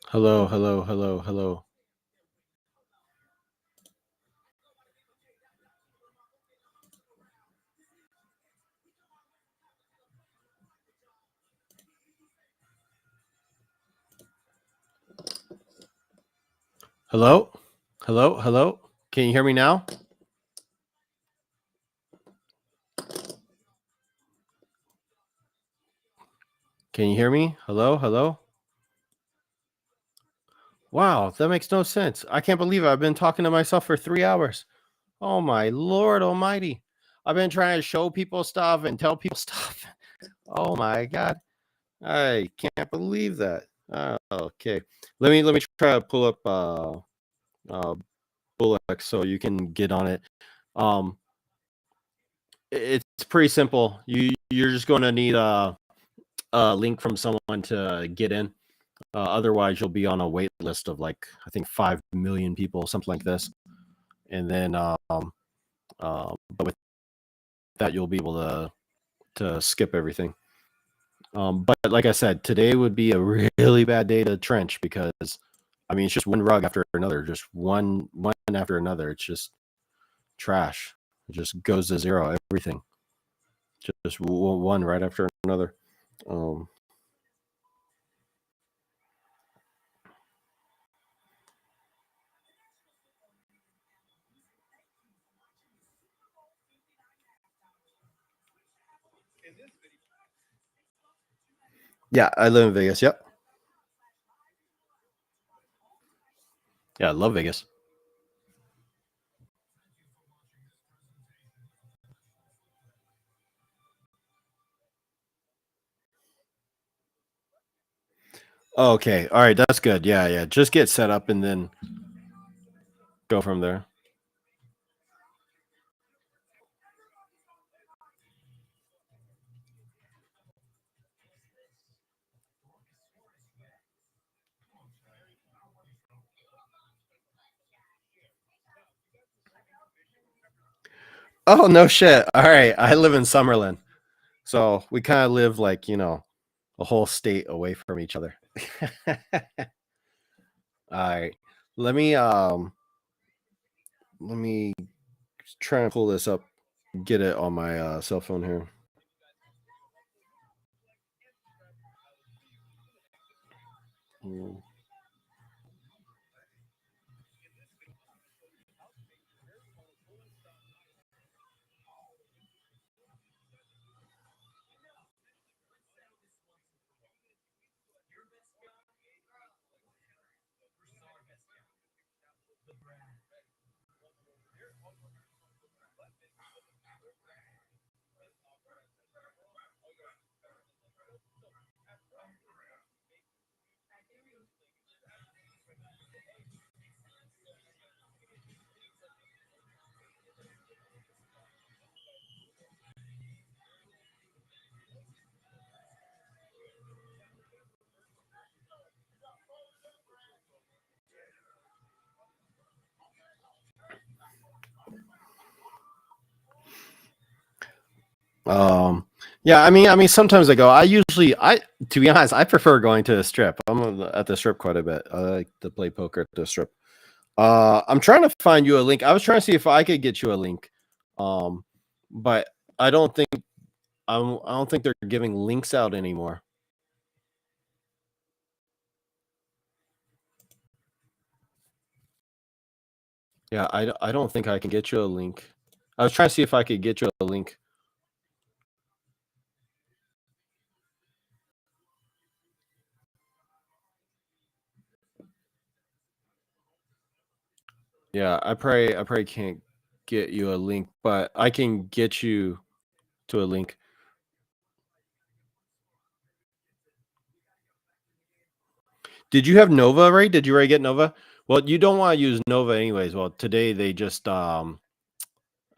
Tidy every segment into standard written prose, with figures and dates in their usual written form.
Hello, hello, hello, hello. Hello? Hello, hello. Can you hear me now? Can you hear me? Hello, hello. Wow, that makes no sense. I can't believe it. I've been talking to myself for 3 hours. Oh my Lord Almighty. I've been trying to show people stuff and tell people stuff. Oh my God. I can't believe that. Okay. Let me try to pull up uh Bullx so you can get on it. Um it's pretty simple. You're just going to need a link from someone to get in. Otherwise, you'll be on a wait list of like I think 5 million people, something like this. And then, but with that, you'll be able to skip everything. But like I said, today would be a really bad day to trench because I mean it's just one rug after another, just one after another. It's just trash. It just goes to zero. Everything, just one right after another. Um, yeah, I live in Vegas. Yep. Yeah, I love Vegas. Okay. All right. That's good. Yeah. Yeah. Just get set up and then go from there. Oh, no shit. All right. I live in Summerlin. So we kind of live like, a whole state away from each other. All right. Let me, um, let me try and pull this up, get it on my cell phone here. Mm. Um, yeah, I mean, sometimes I go. To be honest, I prefer going to the strip. At the strip quite a bit. I like to play poker at the strip. I'm trying to find you a link. I was trying to see if I could get you a link. Um, but I don't think I don't think they're giving links out anymore. Yeah, I don't think I can get you a link. I was trying to see if I could get you a link. Yeah, I probably can't get you a link, but I can get you to a link. Did you have Nova, right? Did you already get Nova? Well, you don't want to use Nova anyways. Well, today they just uh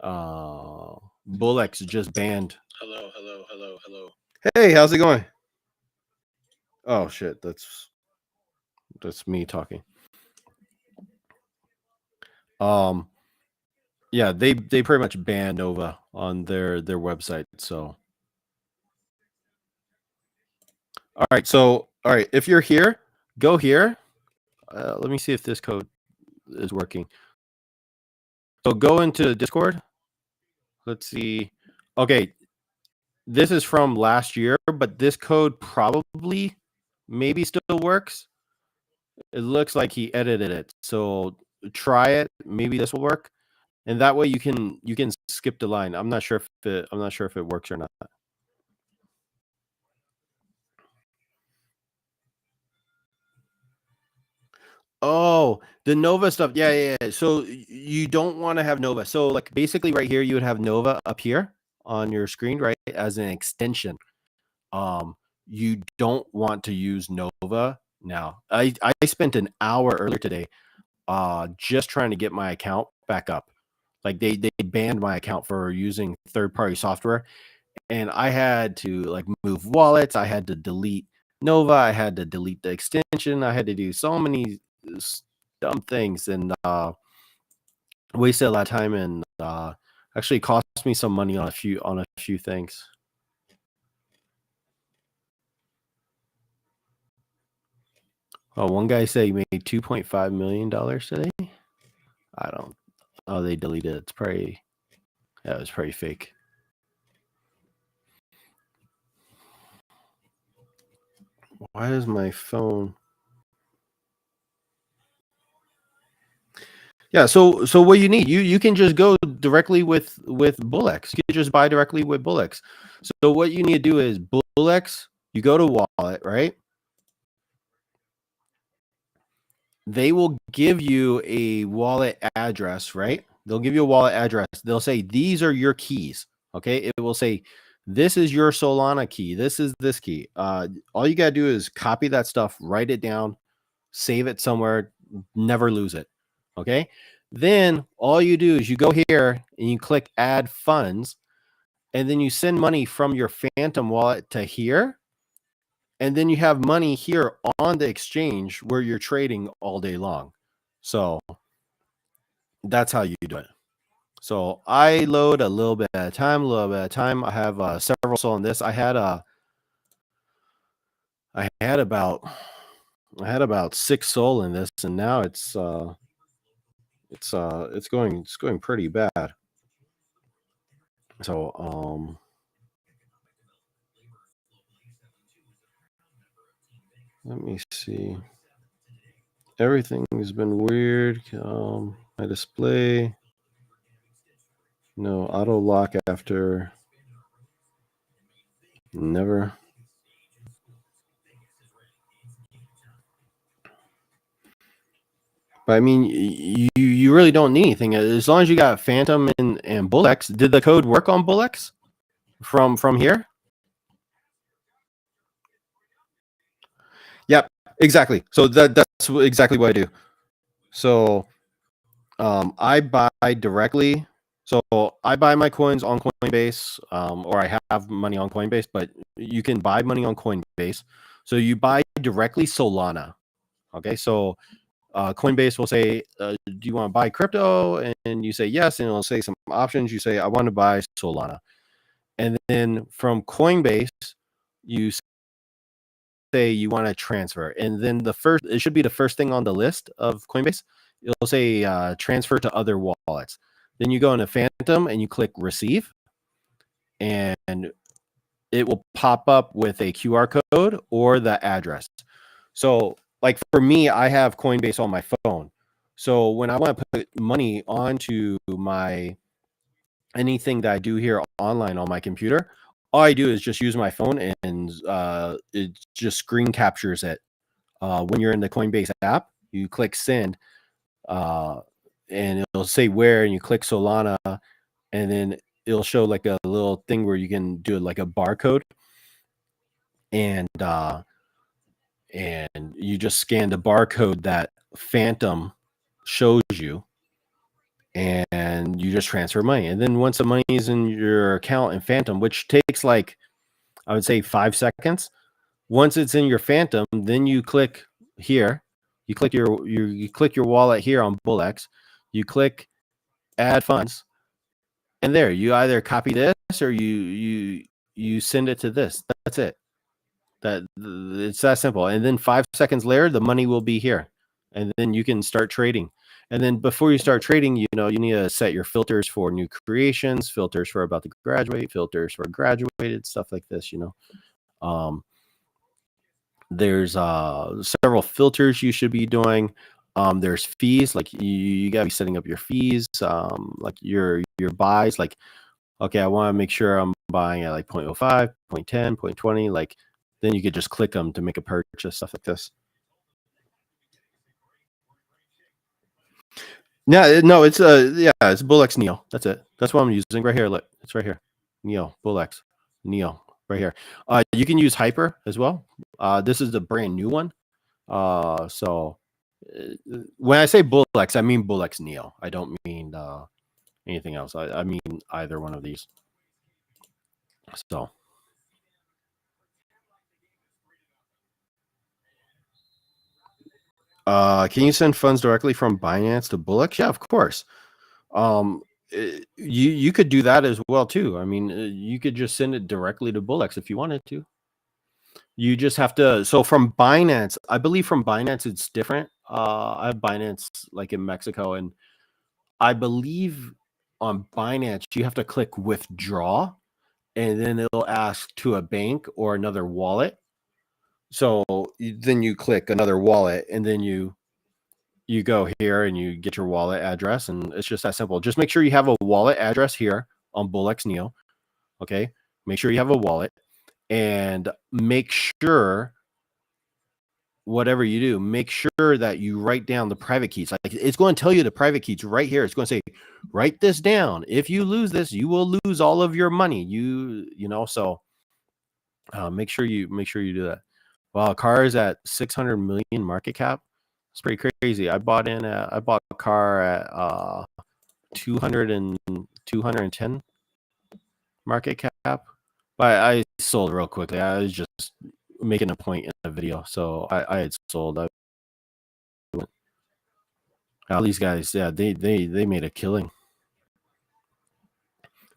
Bullx just banned. Hello, hello, hello, hello. Hey, how's it going? Oh shit, that's me talking. Um yeah, they pretty much banned Nova on their website. So all right, so All right, if you're here, go here. Let me see if this code is working. So go into Discord. Let's see. Okay, this is from last year, but this code probably maybe still works. It looks like he edited it. So try it. Maybe this will work. And that way you can skip the line. I'm not sure if it works or not. Oh, the Nova stuff. Yeah. So you don't want to have Nova. So like basically right here, you would have Nova up here on your screen, right? As an extension. You don't want to use Nova now. I spent an hour earlier today just trying to get my account back up. Like they banned my account for using third-party software, and I had to like move wallets, I had to delete Nova, I had to delete the extension, I had to do so many dumb things, and wasted a lot of time, and actually cost me some money on a few things. Oh, one guy said he made $2.5 million today. I don't. Oh, they deleted it. It's probably that was pretty fake. Why is my phone? Yeah, so what you need, you can just go directly with Bullx. You can just buy directly with Bullx. So what you need to do is Bullx, you go to wallet, right? They will give you a wallet address, right? They'll give you a wallet address. They'll say these are your keys. Okay, it will say this is your Solana key. This is this key. All you gotta do is copy that stuff, write it down, save it somewhere, never lose it. Okay. Then all you do is you go here and you click add funds, and then you send money from your Phantom wallet to here. And then you have money here on the exchange where you're trading all day long. So that's how you do it. So I load a little bit at a time, I have several soul in this. I had about 6 soul in this, and now it's going pretty bad. So let me see. Everything has been weird. My display. No auto lock after. Never. But I mean, you really don't need anything as long as you got Phantom and Bullx. Did the code work on Bullx from here? Yep, exactly. So that's exactly what I do. So I buy directly. So I buy my coins on Coinbase, or I have money on Coinbase, but you can buy money on Coinbase. So you buy directly Solana. Okay, so Coinbase will say, do you want to buy crypto? And you say yes, and it'll say some options. You say, I want to buy Solana. And then from Coinbase, you say you want to transfer. And then it should be the first thing on the list of Coinbase. It'll say transfer to other wallets. Then you go into Phantom and you click receive, and it will pop up with a QR code or the address. So like for me, I have Coinbase on my phone. So when I want to put money onto my anything that I do here online on my computer, all I do is just use my phone, and it just screen captures it. When you're in the Coinbase app, you click send, and it'll say where, and you click Solana, and then it'll show like a little thing where you can do like a barcode, and you just scan the barcode that Phantom shows you, and you just transfer money. And then once the money is in your account in Phantom, which takes like, I would say 5 seconds. Once it's in your Phantom, then you click here. You click you click your wallet here on Bullx. You click add funds, and there you either copy this or you send it to this. That's it. It's that simple. And then 5 seconds later, the money will be here, and then you can start trading. And then before you start trading, you need to set your filters for new creations, filters for about to graduate, filters for graduated, stuff like this. Um, there's several filters you should be doing. There's fees, like you gotta be setting up your fees, like your buys. Like, okay, I want to make sure I'm buying at like 0.05, 0.10, 0.20. Like, then you could just click them to make a purchase, stuff like this. No, it's it's Bullx Neo. That's it. That's what I'm using right here. Look, it's right here. Neo, Bullx Neo, right here. You can use Hyper as well. This is the brand new one. So when I say Bullx, I mean Bullx Neo. I don't mean anything else. I mean either one of these. So can you send funds directly from Binance to Bullx? Yeah, of course. You could do that as well too. I mean, you could just send it directly to Bullx if you wanted to. You just have to. So from Binance, I believe from Binance it's different. I have Binance like in Mexico, and I believe on Binance you have to click withdraw, and then it'll ask to a bank or another wallet. So then you click another wallet, and then you go here and you get your wallet address, and it's just that simple. Just make sure you have a wallet address here on Bullx Neo. Okay, make sure you have a wallet, and make sure whatever you do, make sure that you write down the private keys. Like, it's going to tell you the private keys right here. It's going to say, write this down. If you lose this, you will lose all of your money. So make sure you do that. Well, car is at 600 million market cap. It's pretty crazy. I bought a car at 210 market cap, but I sold real quickly. I was just making a point in the video, so I had sold. All these guys, yeah, they made a killing.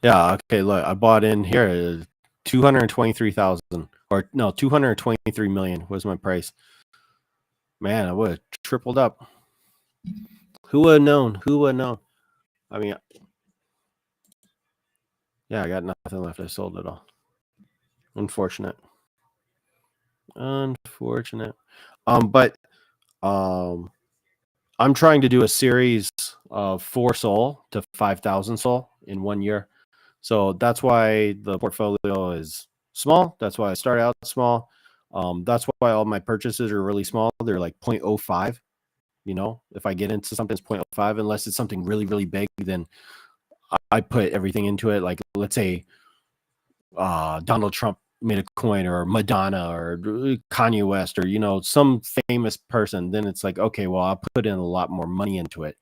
Yeah, okay, look, I bought in here 223,000, or no, 223 million was my price. Man, I would have tripled up. Who would have known? I mean, yeah, I got nothing left. I sold it all. Unfortunate. But I'm trying to do a series of 4 SOL to 5,000 SOL in 1 year. So that's why the portfolio is small. That's why I start out small. That's why all my purchases are really small. They're like 0.05. If I get into something, it's 0.05. Unless it's something really, really big, then I put everything into it. Like, let's say Donald Trump made a coin, or Madonna, or Kanye West, or some famous person. Then it's like, okay, well, I'll put in a lot more money into it.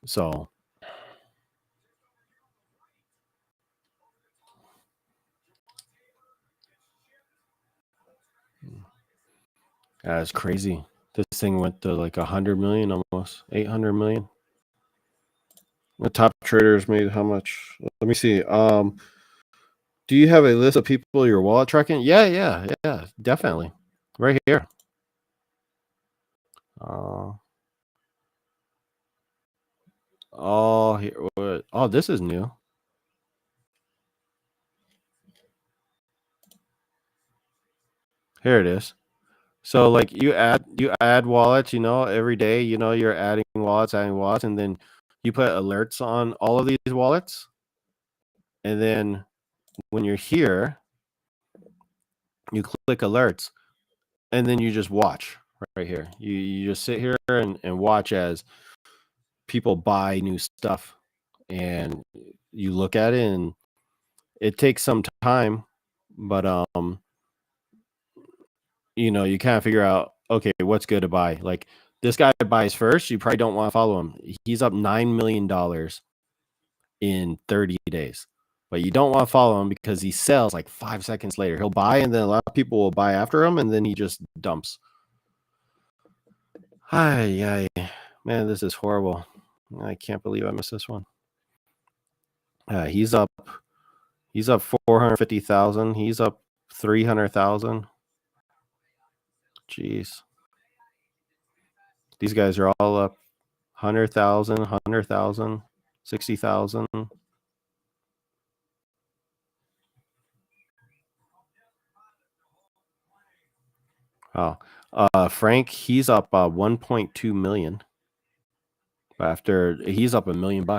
So that's crazy. This thing went to like 100 million, almost 800 million. The top traders made how much? Let me see. Do you have a list of people your wallet tracking? Yeah, definitely. Right here. This is new. Here it is. So like you add wallets, every day, you're adding wallets, and then you put alerts on all of these wallets. And then when you're here, you click alerts, and then you just watch right here. You just sit here and watch as people buy new stuff, and you look at it, and it takes some time, but you kind of figure out, okay, what's good to buy. Like, this guy buys first, you probably don't want to follow him. He's up $9 million in 30 days. But you don't want to follow him because he sells like 5 seconds later. He'll buy, and then a lot of people will buy after him, and then he just dumps. Hi, man, this is horrible. I can't believe I missed this one. He's up He's up 450,000. He's up 300,000. Jeez. These guys are all up 100,000, 100,000, 60,000. Oh, Frank, he's up 1.2 million. After he's up $1 million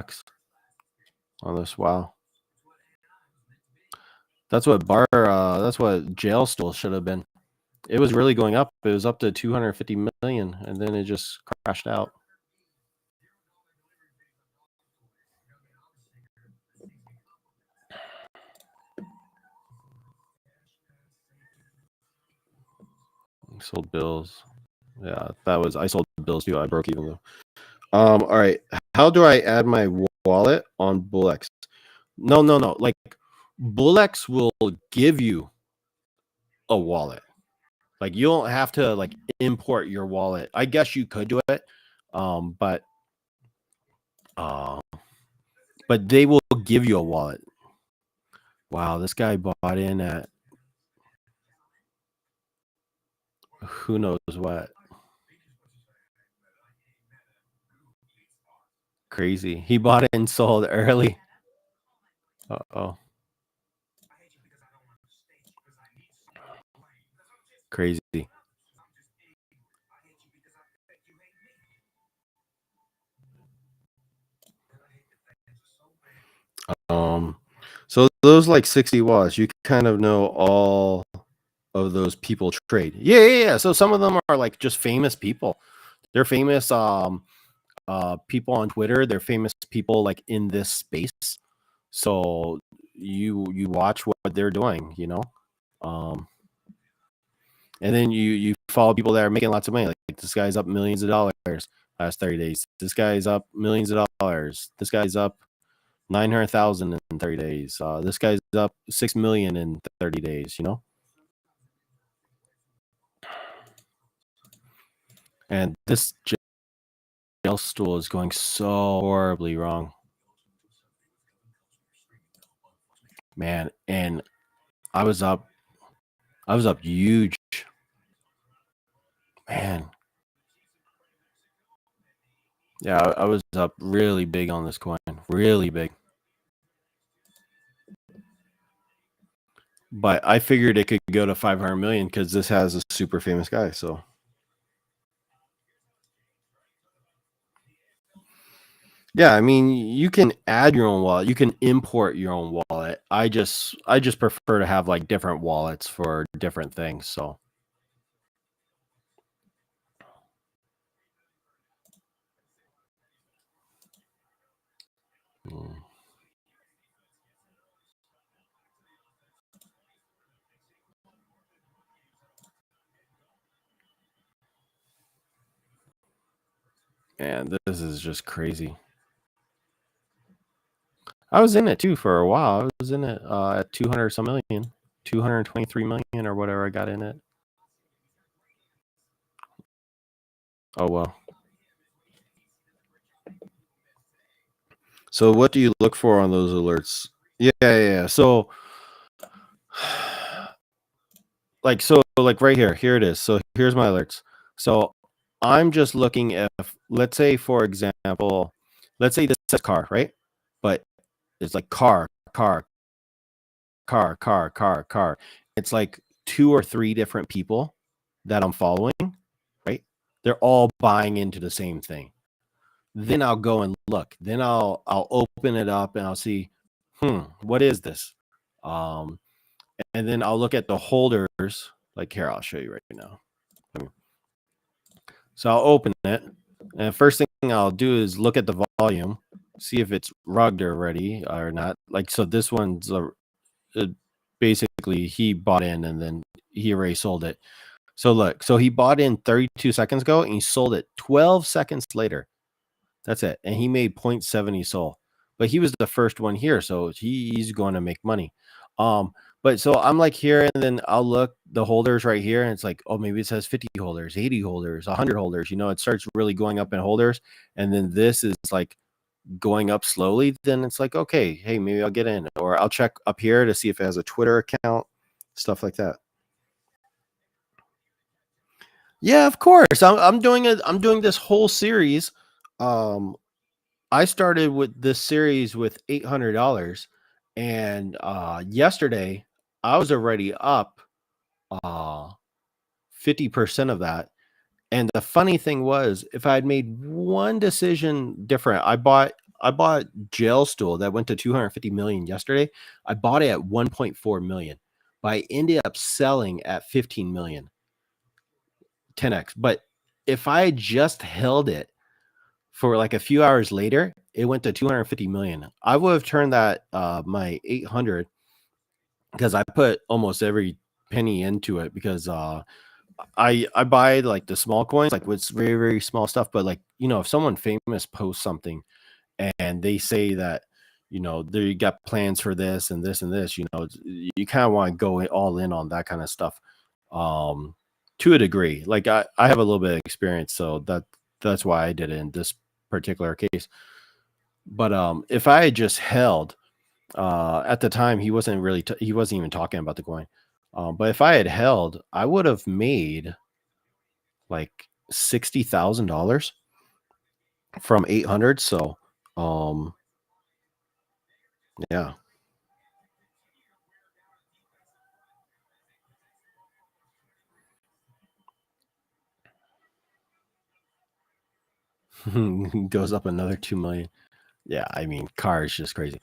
on this. Wow. That's what that's what jail stool should have been. It was really going up. It was up to 250 million, and then it just crashed out. Sold bills. Yeah, I sold bills too. I broke even though. All right. How do I add my wallet on Bullx? No. Like Bullx will give you a wallet. Like you don't have to like import your wallet. I guess you could do it, but they will give you a wallet. Wow, this guy bought in at who knows what. Crazy. He bought it and sold early. Uh-oh. Crazy. So those like 60 watts, you kind of know all of those people trade. Yeah. So some of them are like just famous people. They're famous people on Twitter. They're famous people like in this space. So you watch what they're doing, you know. And then you follow people that are making lots of money. Like this guy's up millions of dollars last 30 days. This guy's up millions of dollars. This guy's up 900,000 in 30 days. This guy's up 6 million in 30 days, you know? And this jail stool is going so horribly wrong. Man, and I was up huge. Man. Yeah, I was up really big on this coin. Really big. But I figured it could go to 500 million because this has a super famous guy. So yeah, I mean, you can add your own wallet. You can import your own wallet. I just prefer to have like different wallets for different things. So man, this is just crazy. I was in it too for a while. I was in it at 200 some million, 223 million or whatever I got in it. Oh well. So what do you look for on those alerts? Yeah. So like right here it is. So here's my alerts. So I'm just looking if, let's say for example, let's say this says car, right? But it's like car. It's like 2 or 3 different people that I'm following, right? They're all buying into the same thing. Then I'll go and look. Then I'll open it up and I'll see, what is this? And then I'll look at the holders. Like here, I'll show you right now. So I'll open it, and first thing I'll do is look at the volume, see if it's rugged already or not. Like so, this one's basically he bought in and then he already sold it. So look, so he bought in 32 seconds ago and he sold it 12 seconds later. That's it, and he made 0.70 sold. But he was the first one here, so he's going to make money. But so I'm like here, and then I'll look the holders right here, and it's like, oh, maybe it says 50 holders, 80 holders, 100 holders. You know, it starts really going up in holders, and then this is like going up slowly, then it's like, okay, hey, maybe I'll get in, or I'll check up here to see if it has a Twitter account, stuff like that. Yeah, of course. I'm doing it. I'm doing this whole series. Um, I started with this series with $800, and yesterday I was already up 50% of that. And the funny thing was, if I had made one decision different, I bought Jail Stool that went to 250 million yesterday. I bought it at 1.4 million, but I ended up selling at 15 million, 10x. But if I had just held it for like a few hours later, it went to 250 million. I would have turned that my 800, because I put almost every penny into it, because I buy like the small coins, like with very, very small stuff. But like, if someone famous posts something and they say that, they got plans for this and this and this, you kind of want to go all in on that kind of stuff. Um, to a degree, like I have a little bit of experience, so that's why I did it in this particular case. But if I had just held, at the time he wasn't even talking about the coin. But if I had held, I would have made like $60,000 from 800. So, um, yeah, goes up another 2 million. Yeah, I mean, car is just crazy.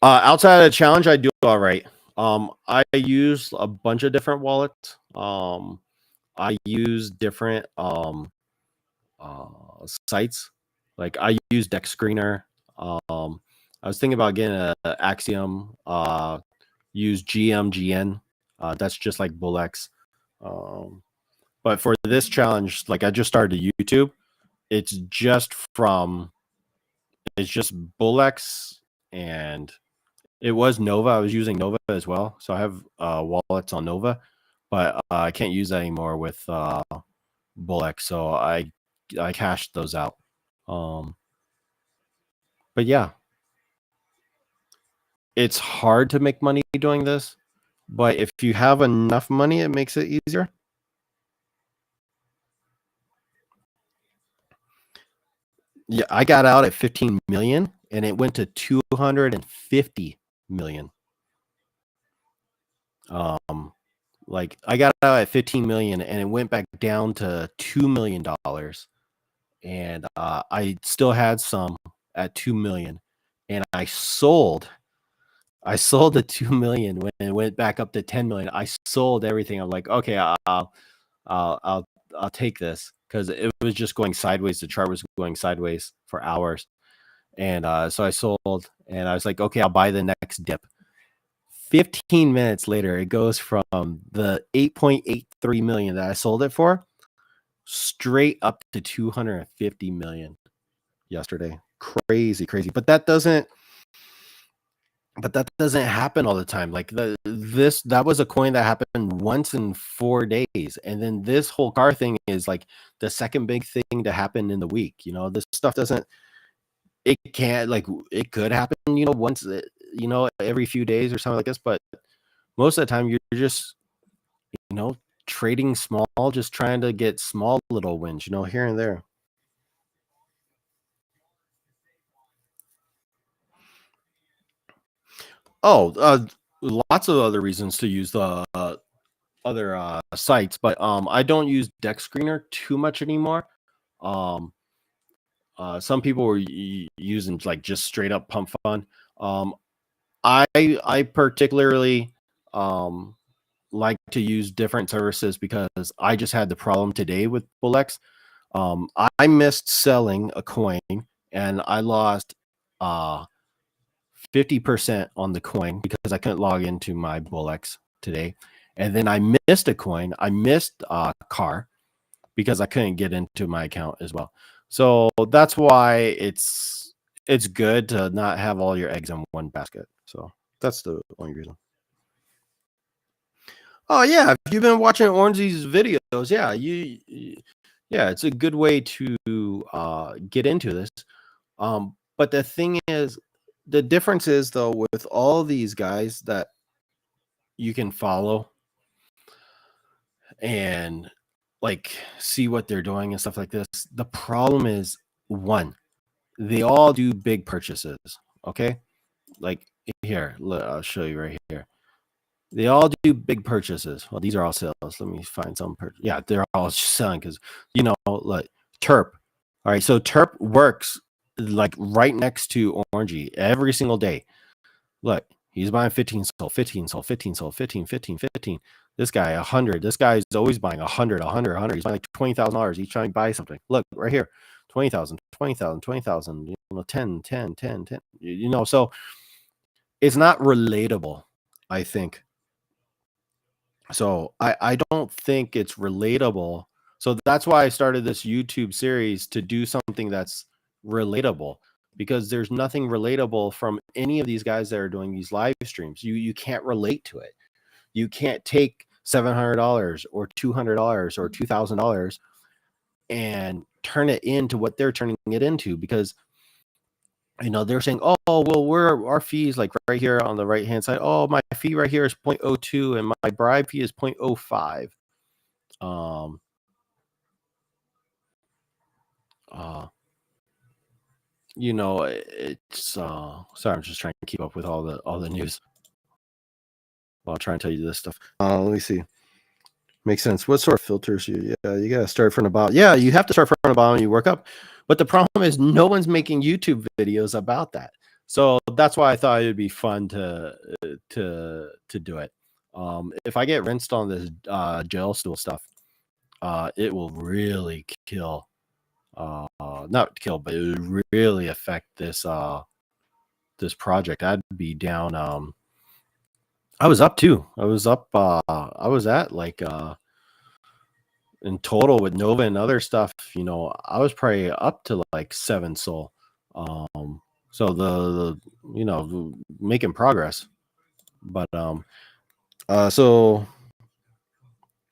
Outside of the challenge, I do all right. I use a bunch of different wallets. I use different sites. Like I use Deck Screener. I was thinking about getting a Axiom. Use GMGN. That's just like Bullx. Um, but for this challenge, like I just started YouTube. It's just from it's just Bullx, and it was Nova. I was using Nova as well, so I have wallets on Nova, but I can't use that anymore with Bullx. So I cashed those out. Um, but yeah, it's hard to make money doing this, but if you have enough money, it makes it easier. Yeah, I got out at 15 million and it went to 250 million. Um, like I got out at 15 million and it went back down to $2 million, and I still had some at 2 million, and I sold the 2 million when it went back up to 10 million. I sold everything. I'm like, okay, I'll I'll I'll take this, because it was just going sideways. The chart was going sideways for hours. And so I sold, and I was like, okay, I'll buy the next dip. 15 minutes later, it goes from the 8.83 million that I sold it for straight up to 250 million yesterday. Crazy, crazy. But that doesn't happen all the time. Like that was a coin that happened once in 4 days. And then this whole car thing is like the second big thing to happen in the week. This stuff doesn't it can't like it could happen, once, every few days or something like this. But most of the time, you're just, you know, trading small, just trying to get small little wins, here and there. Oh, lots of other reasons to use the other sites, but I don't use Deck Screener too much anymore. Um, some people were using like just straight up pump fun. Um, I particularly um like to use different services, because I just had the problem today with Bullx. I missed selling a coin, and I lost uh 50% on the coin because I couldn't log into my Bullx today. And then I missed a coin. I missed car because I couldn't get into my account as well. So that's why it's good to not have all your eggs in one basket. So that's the only reason. Oh yeah, if you've been watching Orangey's videos, yeah, Yeah, it's a good way to get into this. But the thing is, the difference is though with all these guys that you can follow and like see what they're doing and stuff like this. The problem is one, they all do big purchases. Okay, like here, I'll show you right here. They all do big purchases. Well, these are all sales. Let me find some. Yeah, they're all selling because like Terp. All right, so Terp works like right next to Orangey every single day. Look, he's buying 15 sold, 15 sold, 15 sold, 15, 15, 15. This guy 100. This guy's always buying 100, 100, 100. He's buying like $20,000 each time he buys something. Look right here, 20,000, 20,000, 20,000. 10, 10, 10, 10. So it's not relatable, I think. So I don't think it's relatable. So that's why I started this YouTube series to do something that's relatable, because there's nothing relatable from any of these guys that are doing these live streams. You can't relate to it. You can't take $700 or $200 or $2,000 and turn it into what they're turning it into, because they're saying, oh, well, our fees like right here on the right hand side. Oh, my fee right here is 0.02 and my bribe fee is 0.05. It's sorry, I'm just trying to keep up with all the news while trying to tell you this stuff. Let me see. Makes sense. What sort of filters you gotta start from the bottom. Yeah, you have to start from the bottom and you work up. But the problem is no one's making YouTube videos about that. So that's why I thought it would be fun to do it. If I get rinsed on this jail stool stuff, it will really kill. Not kill, but it would really affect this this project. I'd be down. I was up too. I was up. I was at like in total with Nova and other stuff. I was probably up to like 7 soul. So the making progress. But so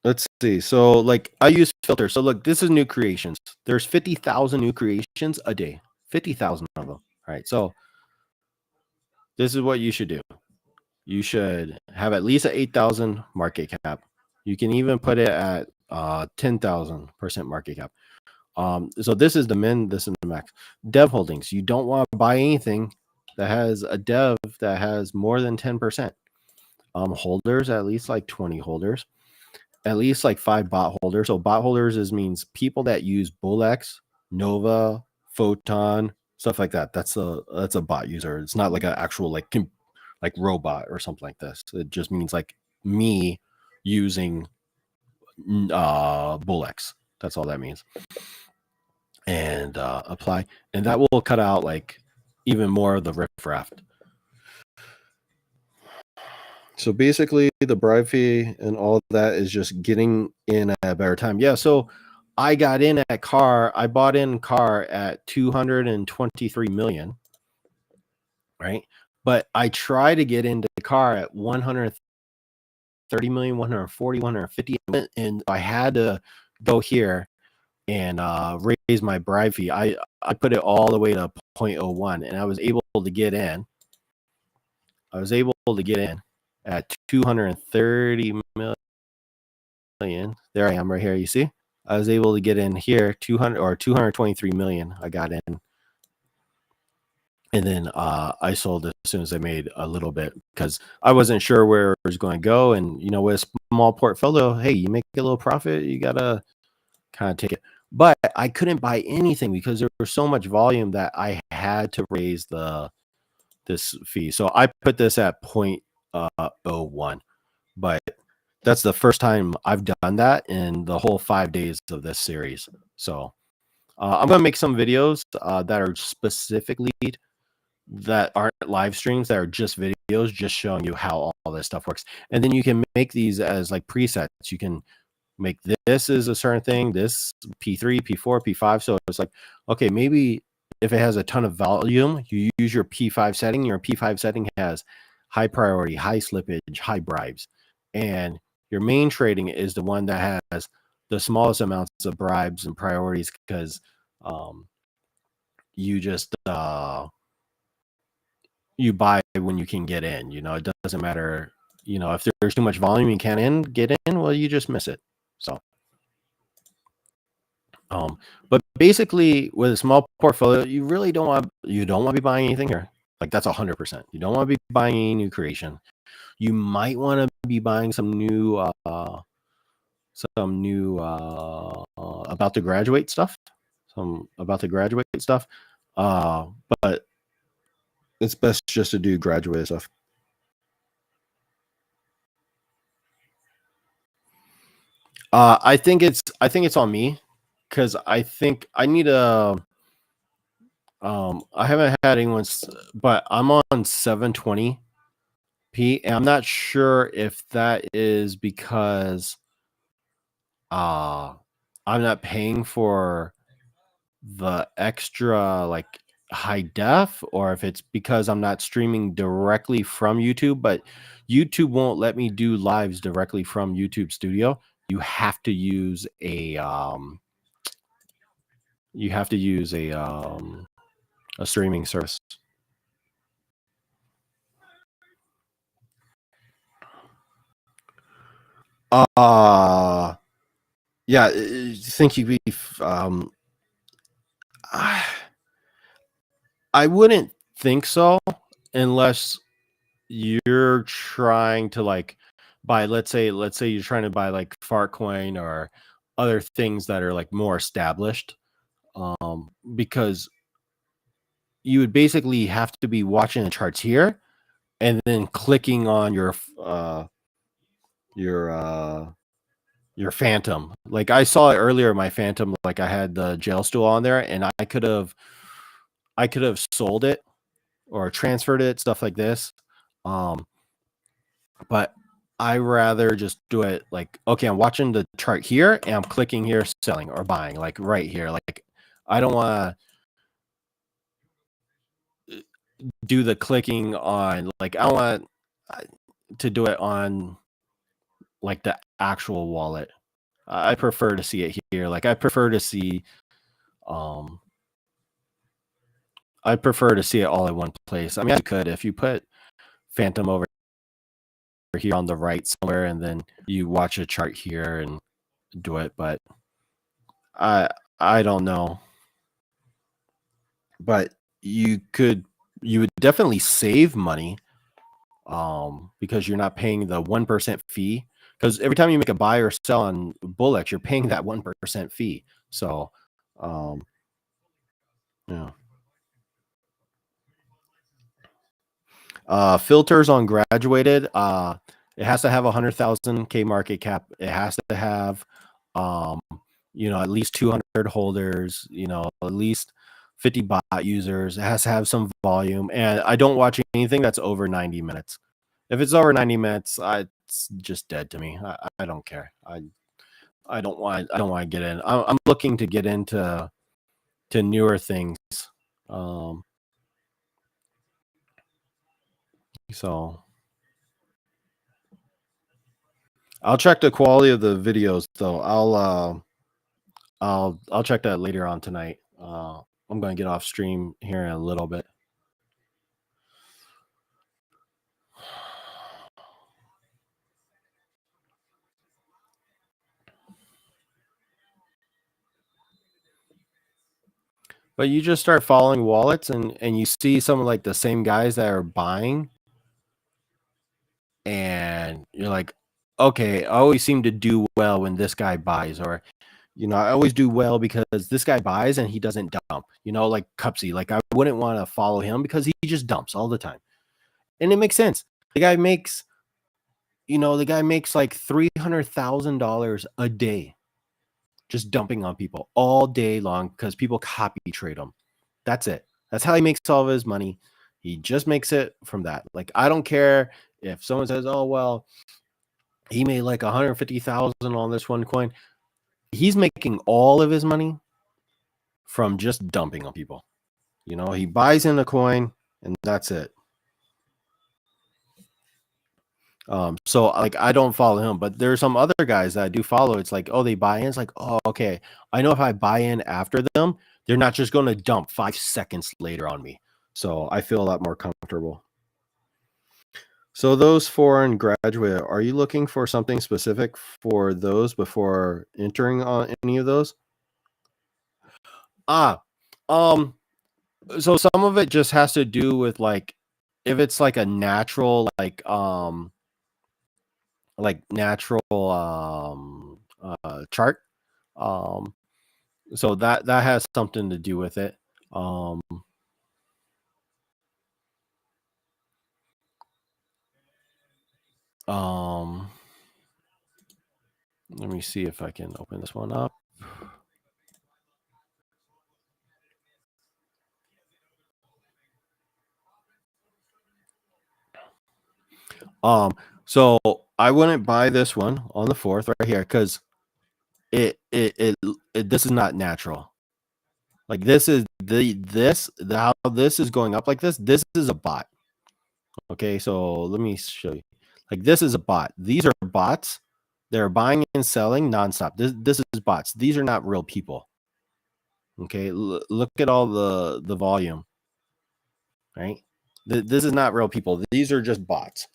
let's see. So like I use filters. So look, this is new creations. There's 50,000 new creations a day. 50,000 of them. All right. So this is what you should do. You should have at least an 8,000 market cap. You can even put it at 10,000% market cap. So this is the min, this is the max. Dev holdings. You don't want to buy anything that has a dev that has more than 10%. Holders, at least like 20 holders, at least like 5 bot holders. So bot holders means people that use Bullx, Nova, Photon, stuff like that. That's a bot user. It's not like an actual like robot or something like this. It just means like me using Bullx. That's all that means. And apply, and that will cut out like even more of the riffraff. So basically the bribe fee and all that is just getting in at a better time. Yeah, so I got in at car. I bought in car at 223 million, right? But I try to get into car at 130 million, 140, 150, and I had to go here and raise my bribe fee. I put it all the way to 0.01, and I was able to get in. I was able to get in at 230 million. There I am right here. You see? I was able to get in here 223 million. I got in. And then I sold as soon as I made a little bit because I wasn't sure where it was going to go. And, with a small portfolio, hey, you make a little profit, you got to kind of take it. But I couldn't buy anything because there was so much volume that I had to raise this fee. So I put this at 0.01. But that's the first time I've done that in the whole 5 days of this series. So I'm going to make some videos that are specifically that aren't live streams, that are just videos, just showing you how all this stuff works. And then you can make these as like presets. You can make this is a certain thing, this P3, P4, P5. So it's like, okay, maybe if it has a ton of volume, you use your P5 setting. Your P5 setting has high priority, high slippage, high bribes. And your main trading is the one that has the smallest amounts of bribes and priorities, because you just you buy when you can get in. It doesn't matter. If there's too much volume, you can't get in. Well, you just miss it. So, but basically, with a small portfolio, you really don't want to be buying anything here. Like, that's 100%. You don't want to be buying any new creation. You might want to be buying some new about to graduate stuff. But it's best just to do graduate stuff. I think it's on me, because I think I need a. I haven't had anyone's, but I'm on 720p, and I'm not sure if that is because I'm not paying for the extra like high def, or if it's because I'm not streaming directly from YouTube. But YouTube won't let me do lives directly from YouTube Studio. You have to use a a streaming service. Yeah, I think you'd be I wouldn't think so, unless you're trying to like buy, let's say you're trying to buy like Fartcoin or other things that are like more established, because you would basically have to be watching the charts here and then clicking on your your phantom. Like, I saw it earlier, my phantom, like I had the jail stool on there, and I could have sold it or transferred it, stuff like this. Um, but I rather just do it like, okay, I'm watching the chart here and I'm clicking here, selling or buying, like right here. Like, I don't want to do the clicking on, like, I don't want to do it on like the actual wallet. I prefer to see it here. Like, um I prefer to see it all in one place. I mean, you could, if you put Phantom over here on the right somewhere, and then you watch a chart here and do it, but I I don't know. But you would definitely save money, because you're not paying the 1% fee, because every time you make a buy or sell on Bullx, you're paying that 1% fee. So, um yeah. Filters on graduated. It has to have 100,000K market cap. It has to have, um, at least 200 holders. At least 50 bot users. It has to have some volume, and I don't watch anything that's over 90 minutes. If it's over 90 minutes, it's just dead to me. I don't care. I don't want to get in. I'm looking to get into newer things. Um, so. I'll check the quality of the videos though. I'll check that later on tonight. I'm gonna get off stream here in a little bit. But you just start following wallets, and you see some of like the same guys that are buying, and you're like, okay, I always seem to do well when this guy buys, or I always do well because this guy buys and he doesn't dump. Like Cupsy, like I wouldn't want to follow him because he just dumps all the time, and it makes sense. The guy makes like $300,000 a day just dumping on people all day long because people copy trade him. That's it. That's how he makes all of his money. He just makes it from that. Like, I don't care if someone says, "Oh, well, he made like 150,000 on this one coin." He's making all of his money from just dumping on people. He buys in a coin and that's it. So like I don't follow him, but there's some other guys that I do follow. It's like, oh, they buy in. It's like, oh, okay. I know if I buy in after them, they're not just going to dump 5 seconds later on me. So I feel a lot more comfortable. So those foreign graduate, are you looking for something specific for those before entering on any of those? Ah, um, so some of it just has to do with like if it's like a natural like natural chart. Um so that has something to do with it. Um um let me see if I can open this one up. So I wouldn't buy this one on the 4th right here because it this is not natural. Like this is how this is going up like this. This is a bot. Okay, so let me show you. Like this is a bot. These are bots. They're buying and selling nonstop. This is bots. These are not real people. Okay, look at all the volume. Right. This is not real people. These are just bots.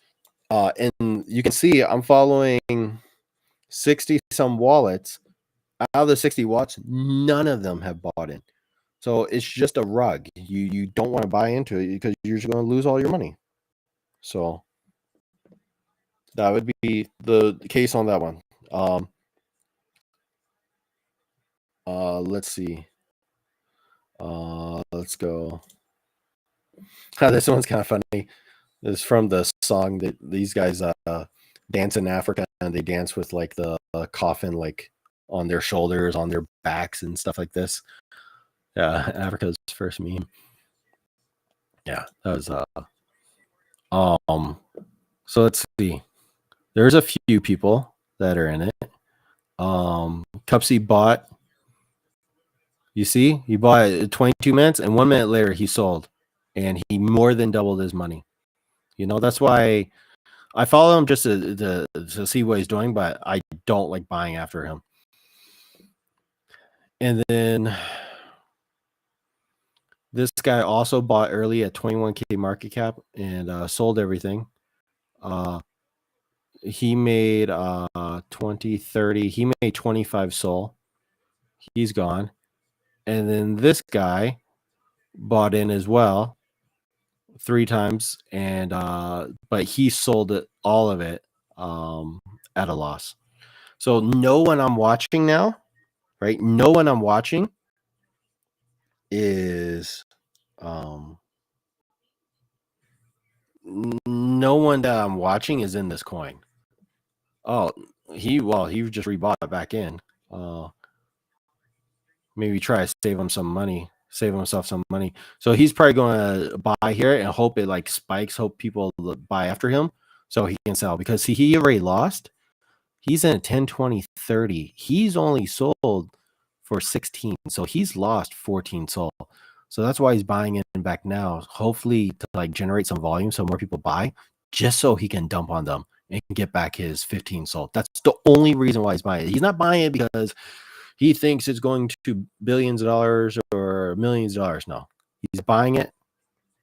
And you can see I'm following 60 some wallets. Out of the 60 wallets, none of them have bought in. So it's just a rug. You don't want to buy into it because you're just going to lose all your money. So that would be the case on that one. Let's see. Let's go. This one's kind of funny. It's from the song that these guys dance in Africa, and they dance with like the coffin like on their shoulders, on their backs, and stuff like this. Yeah, Africa's first meme. Yeah, that was So let's see. There's a few people that are in it. Cupsy bought. You see, he bought 22 minutes, and 1 minute later he sold, and he more than doubled his money. You know, that's why I follow him just to see what he's doing, but I don't like buying after him. And then this guy also bought early at 21K market cap and sold everything. He made 20, 30. He made 25 SOL. He's gone. And then this guy bought in as well 3 times, and but he sold it all of it at a loss. So no one I'm watching now, right? No one I'm watching is no one that I'm watching is in this coin. Oh, he just rebought it back in. Maybe try to save him some money, save himself some money. So he's probably going to buy here and hope it like spikes, hope people buy after him so he can sell, because he already lost. He's in a 10, 20, 30. He's only sold for 16. So he's lost 14 SOL. So that's why he's buying in back now, hopefully to like generate some volume so more people buy, just so he can dump on them and get back his 15 SOL. That's the only reason why he's buying it. He's not buying it because he thinks it's going to billions of dollars or millions of dollars. No, he's buying it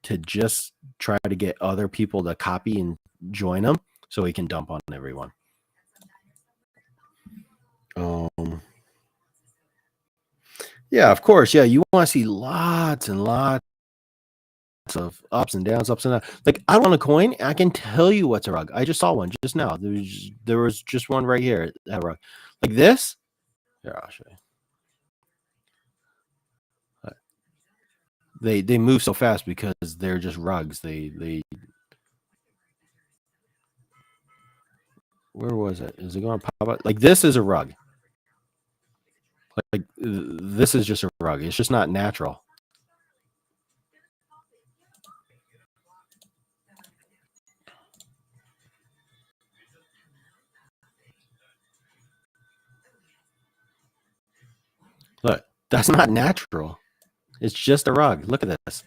to just try to get other people to copy and join him so he can dump on everyone. Yeah, of course. Yeah, you want to see lots and lots of ups and downs, ups and downs. Like I want a coin, I can tell you what's a rug. I just saw one just now. There was just one right here, that rug. Like this. Here, I'll show you. They move so fast because they're just rugs. They where was it? Is it going to pop up? Like this is a rug. Like this is just a rug. It's just not natural. Look, that's not natural. It's just a rug. Look at this.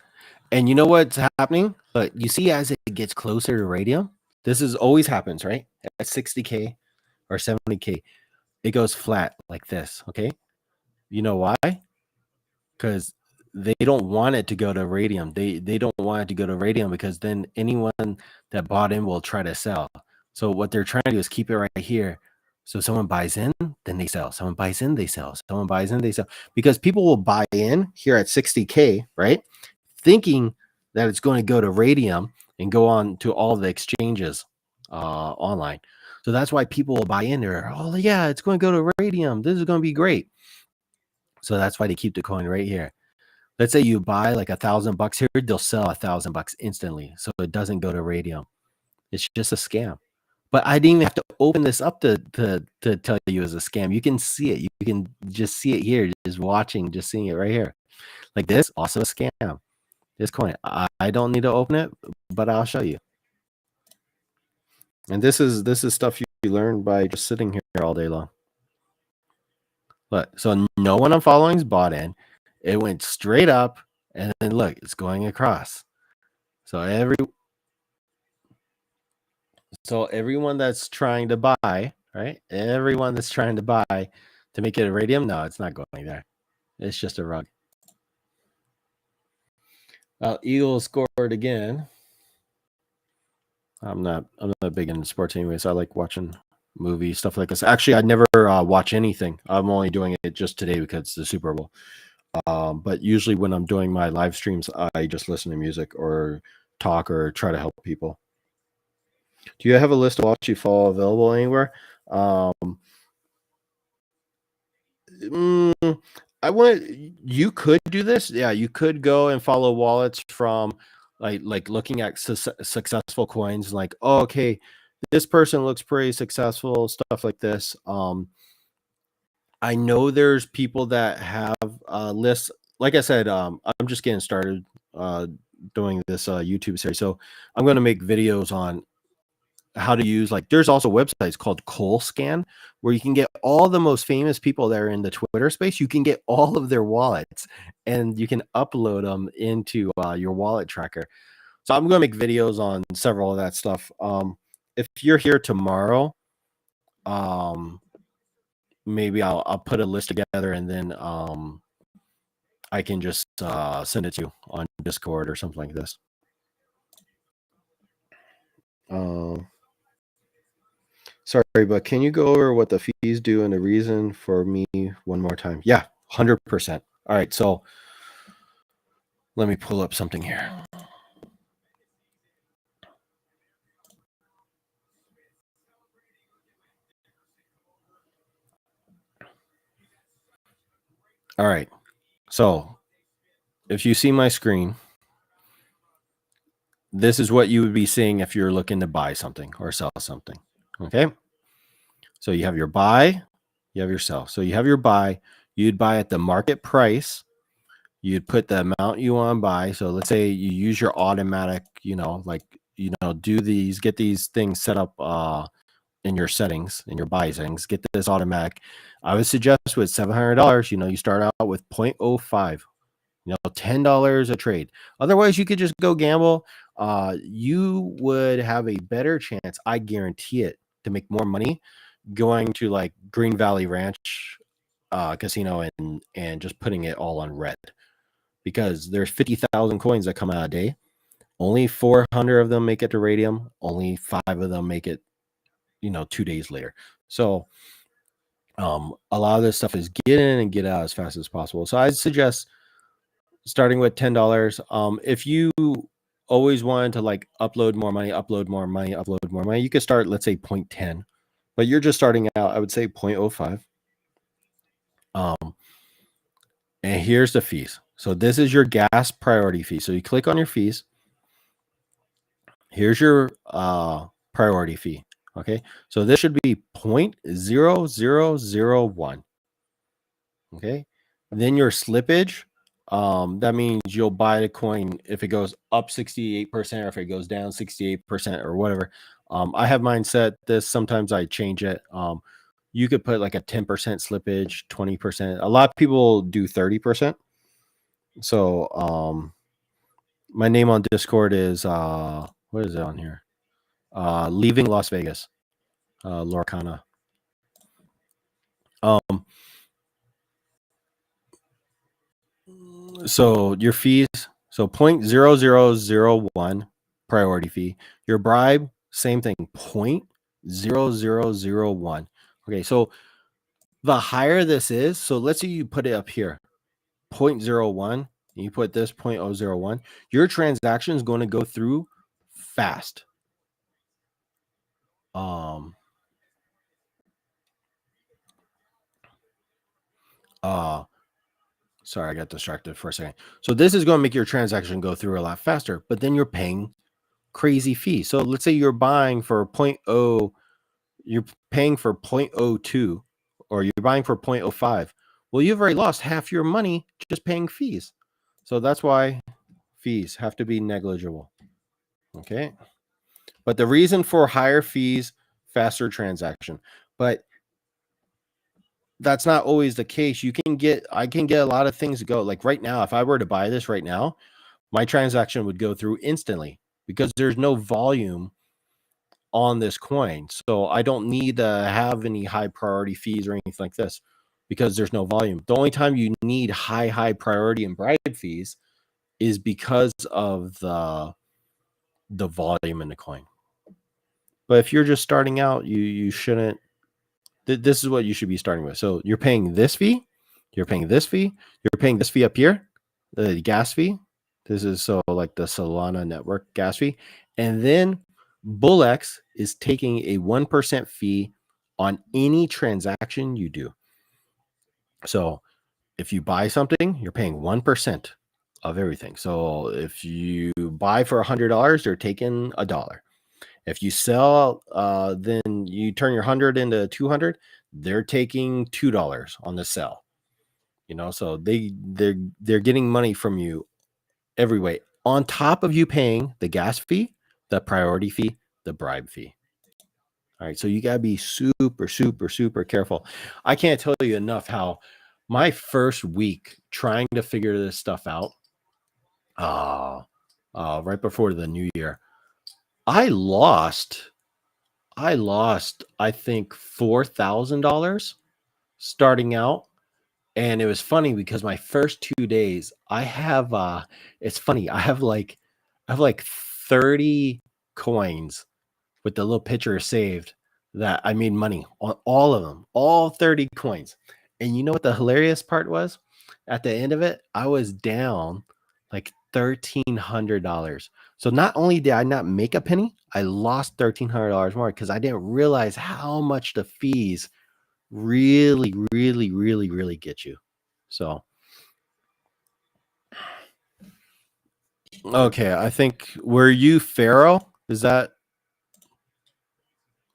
And you know what's happening? But you see, as it gets closer to radium, This is always happens, right? At 60K or 70K, it goes flat like this. Okay. You know why? Because they don't want it to go to radium. They don't want it to go to radium because then anyone that bought in will try to sell. So what they're trying to do is keep it right here. So someone buys in, then they sell. Someone buys in, they sell. Someone buys in, they sell. Because people will buy in here at 60K, right? Thinking that it's going to go to radium and go on to all the exchanges online. So that's why people will buy in there. Oh yeah, it's going to go to radium. This is going to be great. So that's why they keep the coin right here. Let's say you buy like $1,000 here, they'll sell $1,000 instantly. So it doesn't go to radium. It's just a scam. But I didn't even have to open this up to tell you it's a scam. You can see it. You can just see it here, just watching, just seeing it right here. Like this, also a scam. This coin. I don't need to open it, but I'll show you. And this is stuff you learn by just sitting here all day long. Look, so no one I'm following is bought in. It went straight up, and then look, it's going across. So everyone that's trying to buy, right? Everyone that's trying to buy to make it a radium, no, it's not going there. It's just a rug. Eagles scored again. I'm not big into sports anyway, so I like watching movies, stuff like this. Actually, I never watch anything. I'm only doing it just today because it's the Super Bowl. But usually when I'm doing my live streams, I just listen to music or talk or try to help people. Do you have a list of wallets you follow available anywhere? You could do this. Yeah, you could go and follow wallets from like looking at successful coins. Like, oh, okay, this person looks pretty successful. Stuff like this. I know there's people that have lists. Like I said, I'm just getting started doing this YouTube series, so I'm going to make videos on how to use, like, there's also websites called Scan where you can get all the most famous people that are in the Twitter space. You can get all of their wallets and you can upload them into your wallet tracker. So I'm going to make videos on several of that stuff. If you're here tomorrow, maybe I'll put a list together and then I can just send it to you on Discord or something like this. Sorry, but can you go over what the fees do and the reason for me one more time? Yeah, 100%. All right, so let me pull up something here. All right, so if you see my screen, this is what you would be seeing if you're looking to buy something or sell something, okay? So you have your buy, you have your sell. So you have your buy, you'd buy at the market price, you'd put the amount you want to buy. So let's say you use your automatic, do these, get these things set up in your settings, in your buy settings, get this automatic. I would suggest with $700, you start out with 0.05, $10 a trade. Otherwise, you could just go gamble. You would have a better chance, I guarantee it, to make more money going to like Green Valley Ranch casino and just putting it all on red, because there's 50,000 coins that come out a day. Only 400 of them make it to radium. Only 5 of them make it 2 days later. So a lot of this stuff is get in and get out as fast as possible. So I'd suggest starting with $10. If you always wanted to like upload more money, you could start, let's say 0.10, but you're just starting out, I would say 0.05. And here's the fees. So this is your gas priority fee. So you click on your fees. Here's your priority fee. Okay, so this should be 0.0001. Okay, and then your slippage, that means you'll buy the coin if it goes up 68% or if it goes down 68% or whatever. I have mine set this. Sometimes I change it. You could put like a 10% slippage, 20%. A lot of people do 30%. So my name on Discord is what is it on here? Leaving Las Vegas, Lorcana. So your fees, so 0.0001 priority fee. Your bribe, same thing, 0.0001. Okay, so the higher this is, so let's say you put it up here, 0.01, and you put this 0.001, your transaction is going to go through fast. Sorry, I got distracted for a second. So this is going to make your transaction go through a lot faster, but then you're paying crazy fees. So let's say you're buying for 0.0, you're paying for 0.02, or you're buying for 0.05. Well, you've already lost half your money just paying fees. So that's why fees have to be negligible. Okay. But the reason for higher fees, faster transaction. But that's not always the case. I can get a lot of things to go. Like right now, if I were to buy this right now, my transaction would go through instantly because there's no volume on this coin. So I don't need to have any high priority fees or anything like this because there's no volume. The only time you need high priority and bribe fees is because of the volume in the coin. But if you're just starting out, you shouldn't. This is what you should be starting with. So you're paying this fee, you're paying this fee, you're paying this fee up here, the gas fee. This is so like the Solana network gas fee. And then Bullx is taking a 1% fee on any transaction you do. So if you buy something, you're paying 1% of everything. So if you buy for $100, they're taking $1. If you sell, then you turn your 100 into 200. They're taking $2 on the sell. You know, so they're getting money from you every way on top of you paying the gas fee, the priority fee, the bribe fee. All right, so you gotta be super careful. I can't tell you enough how my first week trying to figure this stuff out, right before the new year, I lost, I think $4,000 starting out. And it was funny because my first 2 days, it's funny, I have like 30 coins with the little picture saved that I made money on all of them, all 30 coins. And you know what the hilarious part was? At the end of it, I was down like $1,300. So not only did I not make a penny, I lost $1,300 more because I didn't realize how much the fees really get you. So okay, I think were you Pharaoh?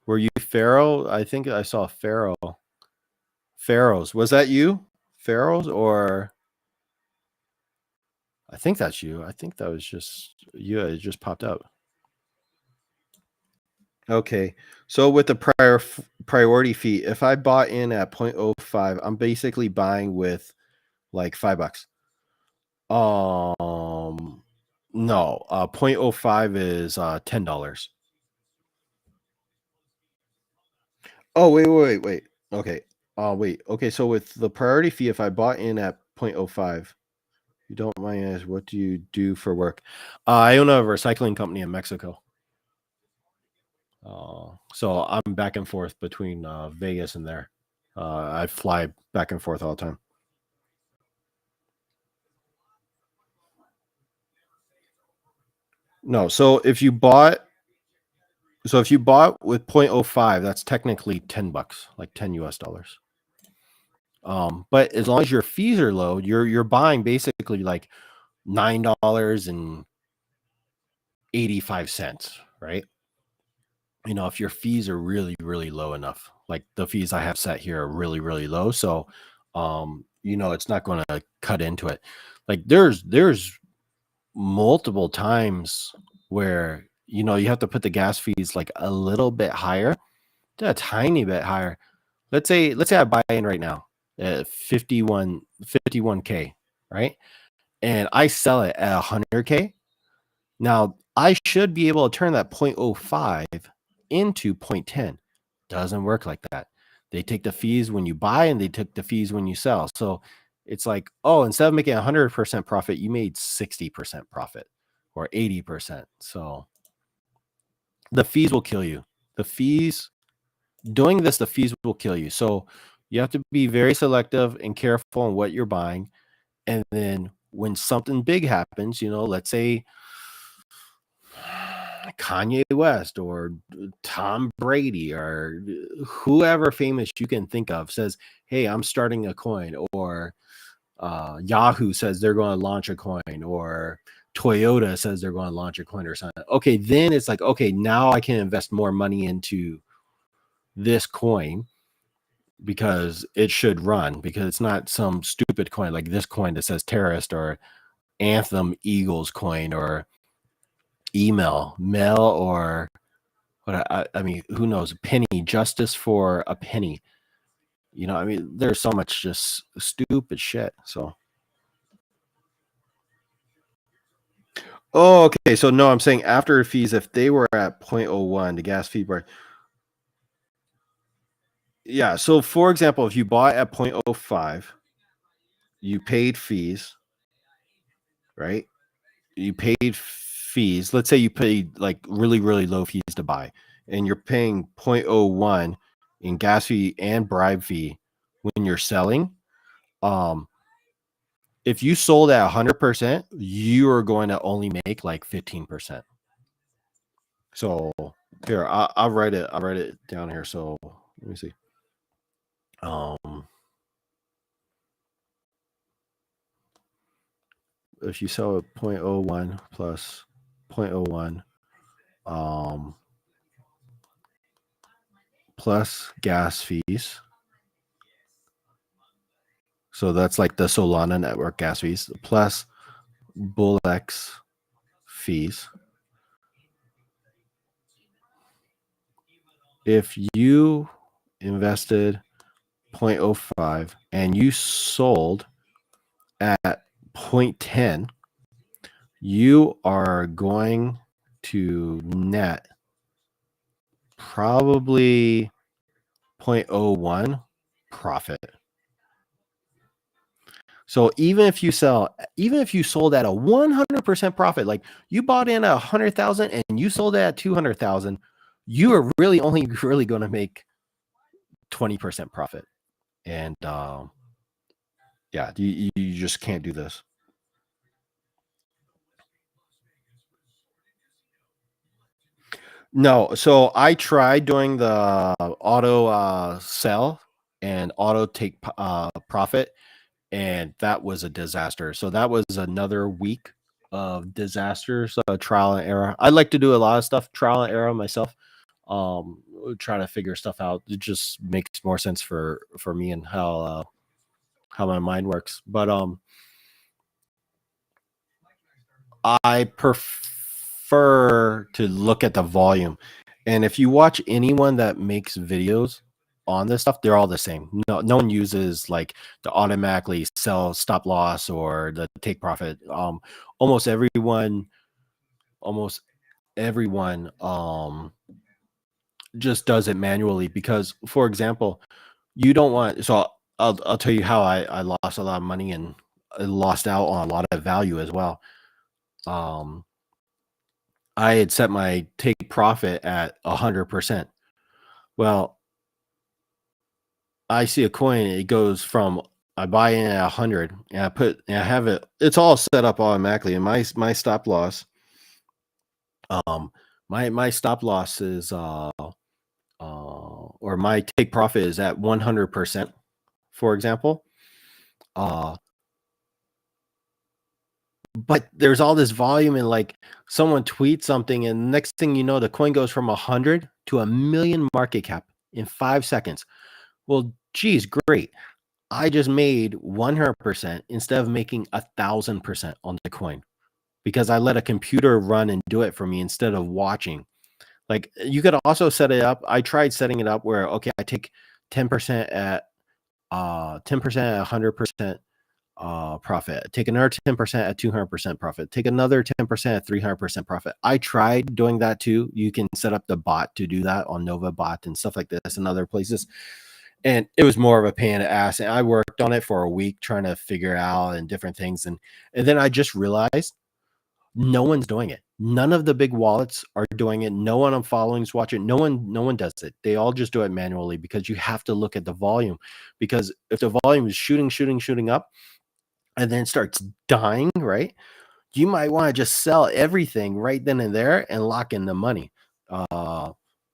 Were you Pharaoh? I think I saw Pharaoh. Pharaohs. Was that you? Pharaohs or I think that's you. I think that was just you. It just popped up. Okay. So with the priority fee, if I bought in at 0.05, I'm basically buying with like $5. No, 0.05 is $10. Oh, wait. Okay. Wait. Okay, so with the priority fee, if I bought in at 0.05, you don't mind as what do you do for work? I own a recycling company in Mexico. So I'm back and forth between Vegas and there. I fly back and forth all the time. No, so if you bought with 0.05, that's technically $10, like 10 US dollars. But as long as your fees are low, you're buying basically like $9.85, right? You know, if your fees are really low enough, like the fees I have set here are really low, so you know, it's not going to cut into it. Like there's multiple times where you know you have to put the gas fees like a little bit higher, a tiny bit higher. Let's say I buy in right now at 51K, right? And I sell it at 100K. Now I should be able to turn that 0.05 into 0.10. Doesn't work like that. They take the fees when you buy and they take the fees when you sell. So it's like, oh, instead of making 100% profit, you made 60% profit or 80%. So the fees will kill you. The fees, doing this, the fees will kill you. So you have to be very selective and careful on what you're buying. And then when something big happens, let's say Kanye West or Tom Brady or whoever famous you can think of says, hey, I'm starting a coin, or Yahoo says they're going to launch a coin, or Toyota says they're going to launch a coin or something. Okay, then it's like, okay, now I can invest more money into this coin because it should run, because it's not some stupid coin like this coin that says terrorist, or Anthem Eagles coin, or email, or what I mean, who knows? Penny, justice for a penny. I mean, there's so much just stupid shit. So, oh, okay. So no, I'm saying after fees, if they were at 0.01, the gas fee were, yeah. So for example, if you bought at 0.05, you paid fees, right? You paid fees. Let's say you paid like really, really low fees to buy, and you're paying 0.01 in gas fee and bribe fee when you're selling. If you sold at 100%, you are going to only make like 15%. So here, I'll write it. I'll write it down here. So let me see. If you sell at 0.01 plus 0.01, plus gas fees. So that's like the Solana network gas fees plus Bullx fees. If you invested 0.05 and you sold at 0.10, you are going to net probably 0.01 profit. So even if you sold at a 100% profit, like you bought in 100,000 and you sold it at 200,000, you are really only really going to make 20% profit. And yeah, you just can't do this. No, so I tried doing the auto sell and auto take profit, and that was a disaster. So that was another week of disasters, trial and error. I like to do a lot of stuff trial and error myself. Try to figure stuff out. It just makes more sense for me and how my mind works. But I prefer to look at the volume. And if you watch anyone that makes videos on this stuff, they're all the same. No one uses like the automatically sell stop loss or the take profit. Almost everyone just does it manually because, for example, you don't want. So I'll tell you how I lost a lot of money and I lost out on a lot of value as well. I had set my take profit at 100%. Well, I see a coin, it goes from I buy in at 100 and I have it's all set up automatically. And my stop loss, my stop loss is or my take profit is at 100%, for example. But there's all this volume and like someone tweets something and next thing you know, the coin goes from 100 to 1,000,000 market cap in 5 seconds. Well, geez, great. I just made 100% instead of making 1,000% on the coin because I let a computer run and do it for me instead of watching. Like you could also set it up. I tried setting it up where, okay, I take 10% at 10% at 100%, profit. Take another 10% at 200% profit. Take another 10% at 300% profit. I tried doing that too. You can set up the bot to do that on NovaBot and stuff like this and other places. And it was more of a pain in the ass. And I worked on it for a week trying to figure out and different things. And then I just realized no one's doing it. None of the big wallets are doing it. No one I'm following is watching. No one does it. They all just do it manually because you have to look at the volume. Because if the volume is shooting up, and then starts dying, right? You might want to just sell everything right then and there and lock in the money.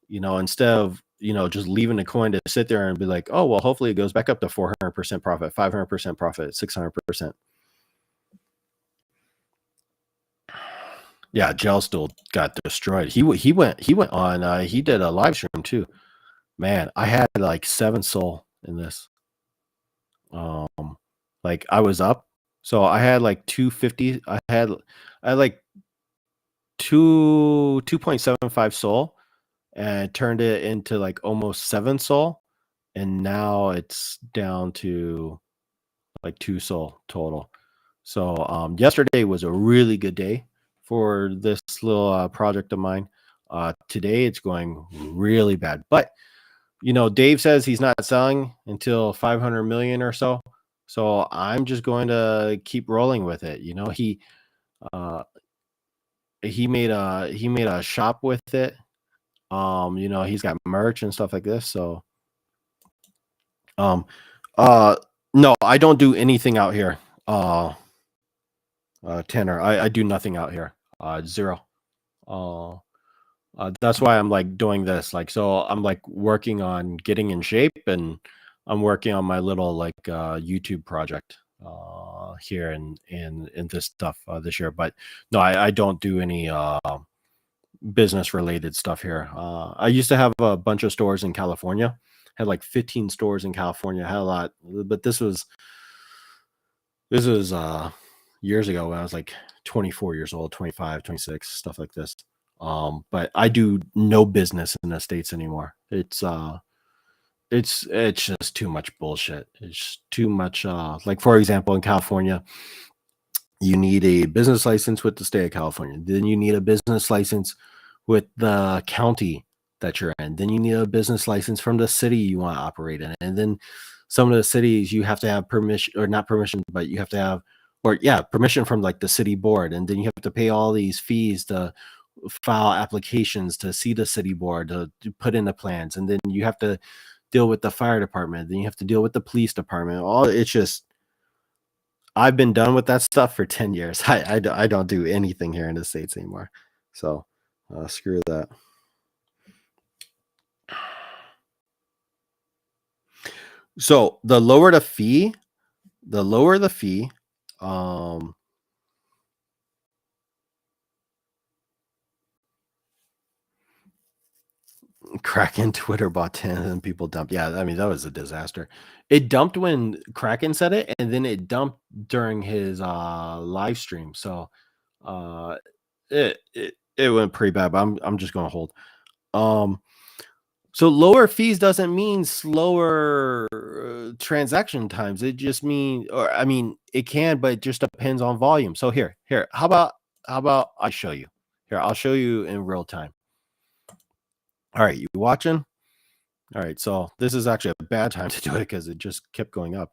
Instead of, just leaving the coin to sit there and be like, oh, well, hopefully it goes back up to 400% profit, 500% profit, 600%. Yeah, Gel still got destroyed. He went on, he did a live stream too. Man, I had like 7 soul in this. Like I was up. So I had like 250. I had like 2.75 soul and turned it into like almost 7 soul. And now it's down to like 2 soul total. So yesterday was a really good day for this little project of mine. Today it's going really bad. But Dave says he's not selling until 500 million or so. So I'm just going to keep rolling with it. He made a shop with it. He's got merch and stuff like this. So no, I don't do anything out here. Tanner, I do nothing out here. Zero. That's why I'm like doing this. Like, so I'm like working on getting in shape, and I'm working on my little like YouTube project here in this stuff this year. But no, I don't do any business related stuff here. I used to have a bunch of stores in California. Had like 15 stores in California. Had a lot, but this was years ago when I was like 24 years old, 25, 26, stuff like this. But I do no business in the States anymore. It's just too much bullshit. It's too much. Like for example, in California, you need a business license with the state of California. Then you need a business license with the county that you're in. Then you need a business license from the city you want to operate in. And then some of the cities you have to have permission, or not permission, but you have to have, permission from like the city board. And then you have to pay all these fees to file applications to see the city board to put in the plans. And then you have to deal with the fire department. Then you have to deal with the police department. It's just, I've been done with that stuff for 10 years. I don't do anything here in the States anymore. So screw that. So the lower the fee, Kraken Twitter bought 10 and people dumped. Yeah, I mean, that was a disaster. It dumped when Kraken said it, and then it dumped during his live stream. So it went pretty bad, but I'm just gonna hold. So lower fees doesn't mean slower transaction times. It just means, or I mean, it can, but it just depends on volume. So here, how about I show you? Here, I'll show you in real time. All right, you watching? All right, so this is actually a bad time to do it because it just kept going up.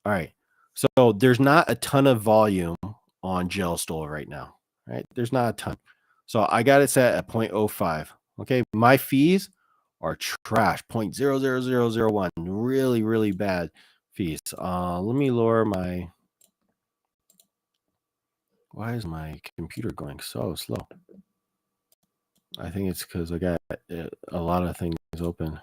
All right, so there's not a ton of volume on Gelstol right now, right? There's not a ton. So I got it set at 0.05. Okay, my fees are trash, 0.00001. Really, really bad fees. Let me lower my. Why is my computer going so slow? I think it's because I got a lot of things open.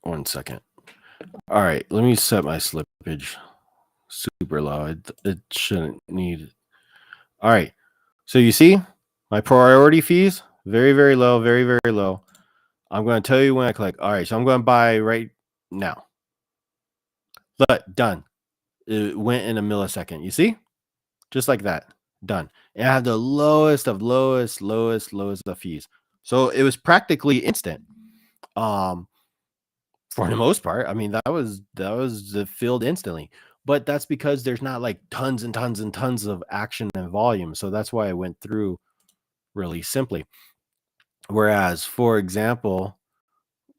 1 second. All right, let me set my slippage super low. It shouldn't need. All right, so you see my priority fees very, very low, very, very low. I'm going to tell you when I click. All right, so I'm going to buy right now. Look, done. It went in a millisecond. You see, just like that, done. And I have the lowest of lowest of fees. So it was practically instant. For the most part. I mean, that was filled instantly. But that's because there's not like tons and tons and tons of action and volume. So that's why I went through really simply. Whereas, for example,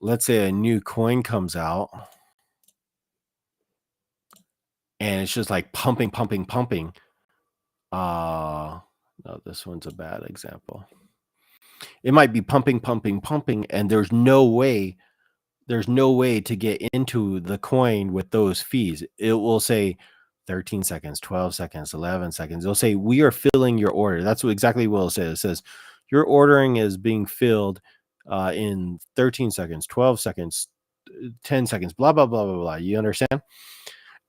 let's say a new coin comes out and it's just like pumping, pumping, pumping. No, this one's a bad example. It might be pumping, pumping, pumping, and there's no way to get into the coin with those fees. It will say 13 seconds, 12 seconds, 11 seconds. It'll say, we are filling your order. That's exactly what it says. It says, your ordering is being filled in 13 seconds, 12 seconds, 10 seconds, blah, blah, blah, blah, blah. You understand?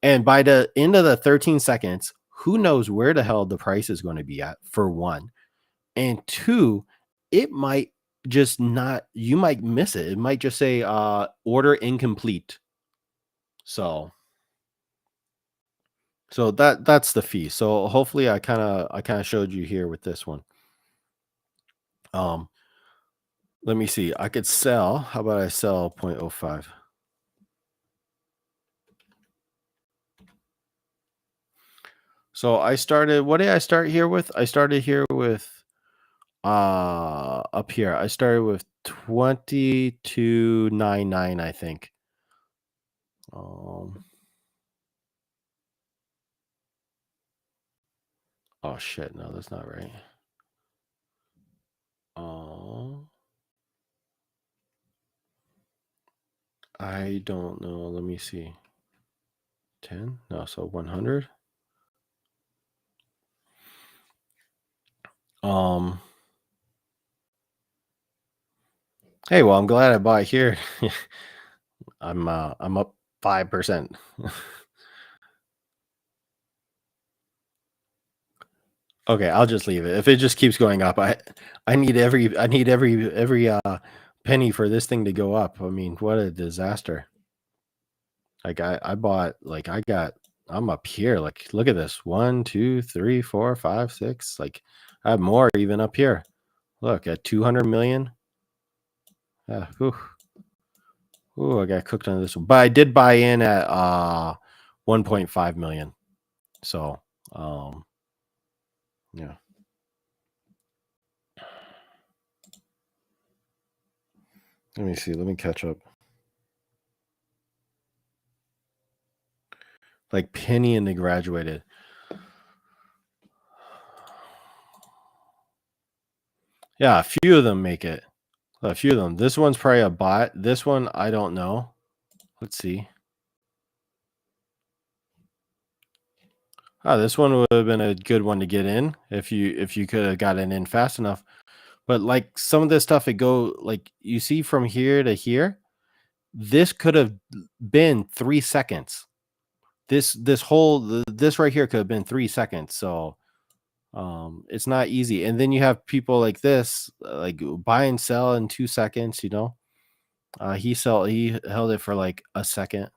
And by the end of the 13 seconds, who knows where the hell the price is going to be at, for one. And two, it might just not, you might miss it. It might just say order incomplete. So that's the fee. So hopefully I kind of showed you here with this one. Let me see. I could sell. How about I sell 0.05? So I started, what did I start here with? I started here with up here. I started with 22.99, I think. Oh shit, no, that's not right. I don't know. Let me see. 10? No, so 100. Hey, well, I'm glad I bought here. I'm up 5%. Okay, I'll just leave it. If it just keeps going up, I need every penny for this thing to go up. I mean, what a disaster. Like I bought, like I'm up here. Like, look at this. 1, 2, 3, 4, 5, 6. Like, I have more even up here. Look at 200 million. Yeah. Ooh, I got cooked on this one. But I did buy in at 1.5 million. So yeah. Let me see. Let me catch up. Like Penny and they graduated. Yeah, a few of them make it. A few of them. This one's probably a bot. This one, I don't know. Let's see. This one would have been a good one to get in if you could have gotten in fast enough. But like some of this stuff, it go like you see from here to here. This could have been 3 seconds. This right here could have been 3 seconds. So it's not easy. And then you have people like this, like buy and sell in 2 seconds. He held it for like a second.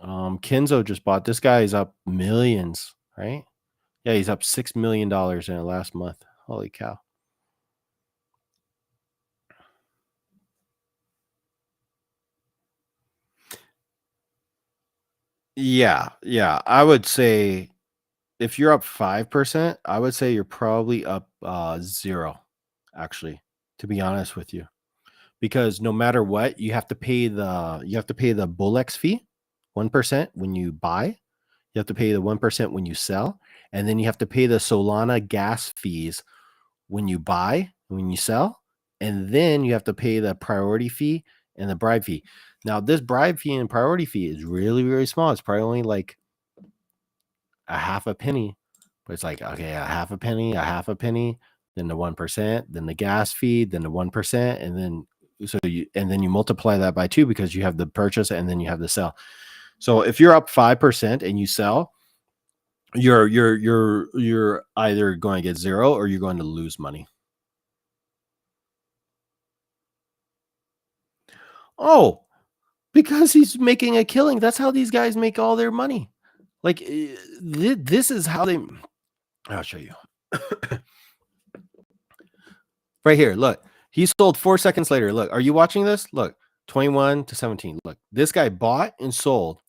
Kenzo just bought. This guy is up millions, right? Yeah, he's up $6 million in the last month. Holy cow. Yeah. I would say if you're up 5%, I would say you're probably up 0, actually, to be honest with you. Because no matter what, you have to pay the Bullx fee, 1% when you buy. You have to pay the 1% when you sell, and then you have to pay the Solana gas fees when you buy, when you sell, and then you have to pay the priority fee and the bribe fee. Now, this bribe fee and priority fee is really, really small. It's probably only like a half a penny, but it's like, okay, a half a penny, then the 1%, then the gas fee, then the 1%, and then you multiply that by 2 because you have the purchase and then you have the sell. So if you're up 5% and you sell, you're either going to get 0 or you're going to lose money. Oh, because he's making a killing. That's how these guys make all their money. Like this is how they. I'll show you. Right here. Look, he sold 4 seconds later. Look, are you watching this? Look, 21 to 17. Look, this guy bought and sold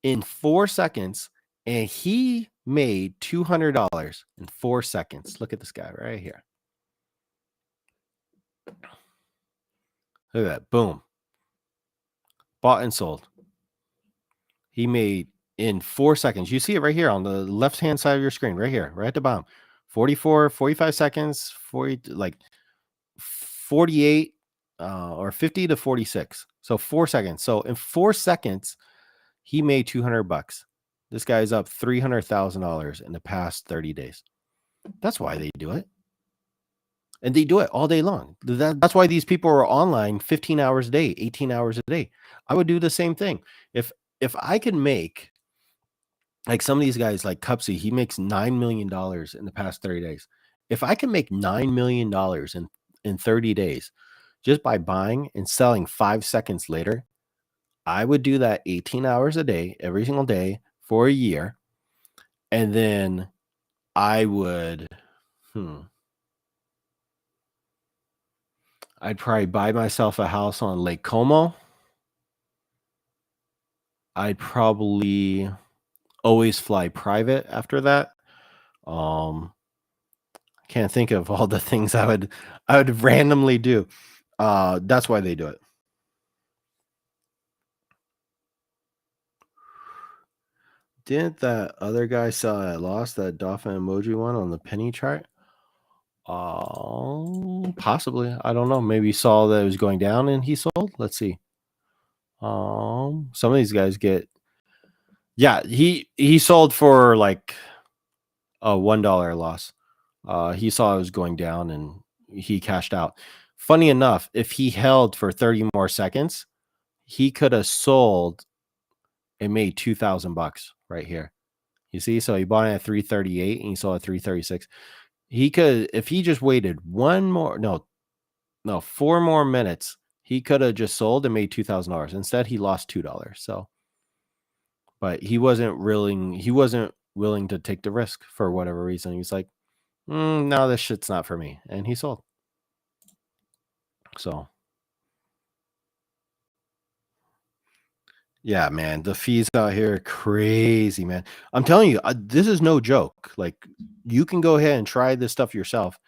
in 4 seconds, and he made $200 in 4 seconds. Look at this guy right here. Look at that. Boom. Bought and sold. He made in 4 seconds. You see it right here on the left-hand side of your screen, right here, right at the bottom. 44, 45 seconds, 40, like 48 or 50 to 46. So 4 seconds. So in 4 seconds, he made $200. This guy's up $300,000 in the past 30 days. That's why they do it. And they do it all day long. That's why these people are online 15 hours a day, 18 hours a day. I would do the same thing. If I could make, like some of these guys, like Cupsy, he makes $9 million in the past 30 days. If I can make $9 million in 30 days just by buying and selling 5 seconds later, I would do that 18 hours a day, every single day for a year. And then I would, I'd probably buy myself a house on Lake Como. I'd probably always fly private after that. Can't think of all the things I would randomly do. That's why they do it. Didn't that other guy sell at loss, that dolphin emoji one on the penny chart? Possibly. I don't know. Maybe he saw that it was going down and he sold. Let's see. Some of these guys get, yeah, he sold for like a $1 loss. He saw it was going down and he cashed out. Funny enough, if he held for 30 more seconds, he could have sold and made $2,000 right here. You see, so he bought it at 338 and he sold at 336. He could, if he just waited 4 more minutes, he could have just sold and made $2,000. Instead, he lost $2. So, but he wasn't willing to take the risk for whatever reason. He's like, no, this shit's not for me. And he sold. So, yeah, man, the fees out here are crazy, man. I'm telling you, this is no joke. Like, you can go ahead and try this stuff yourself.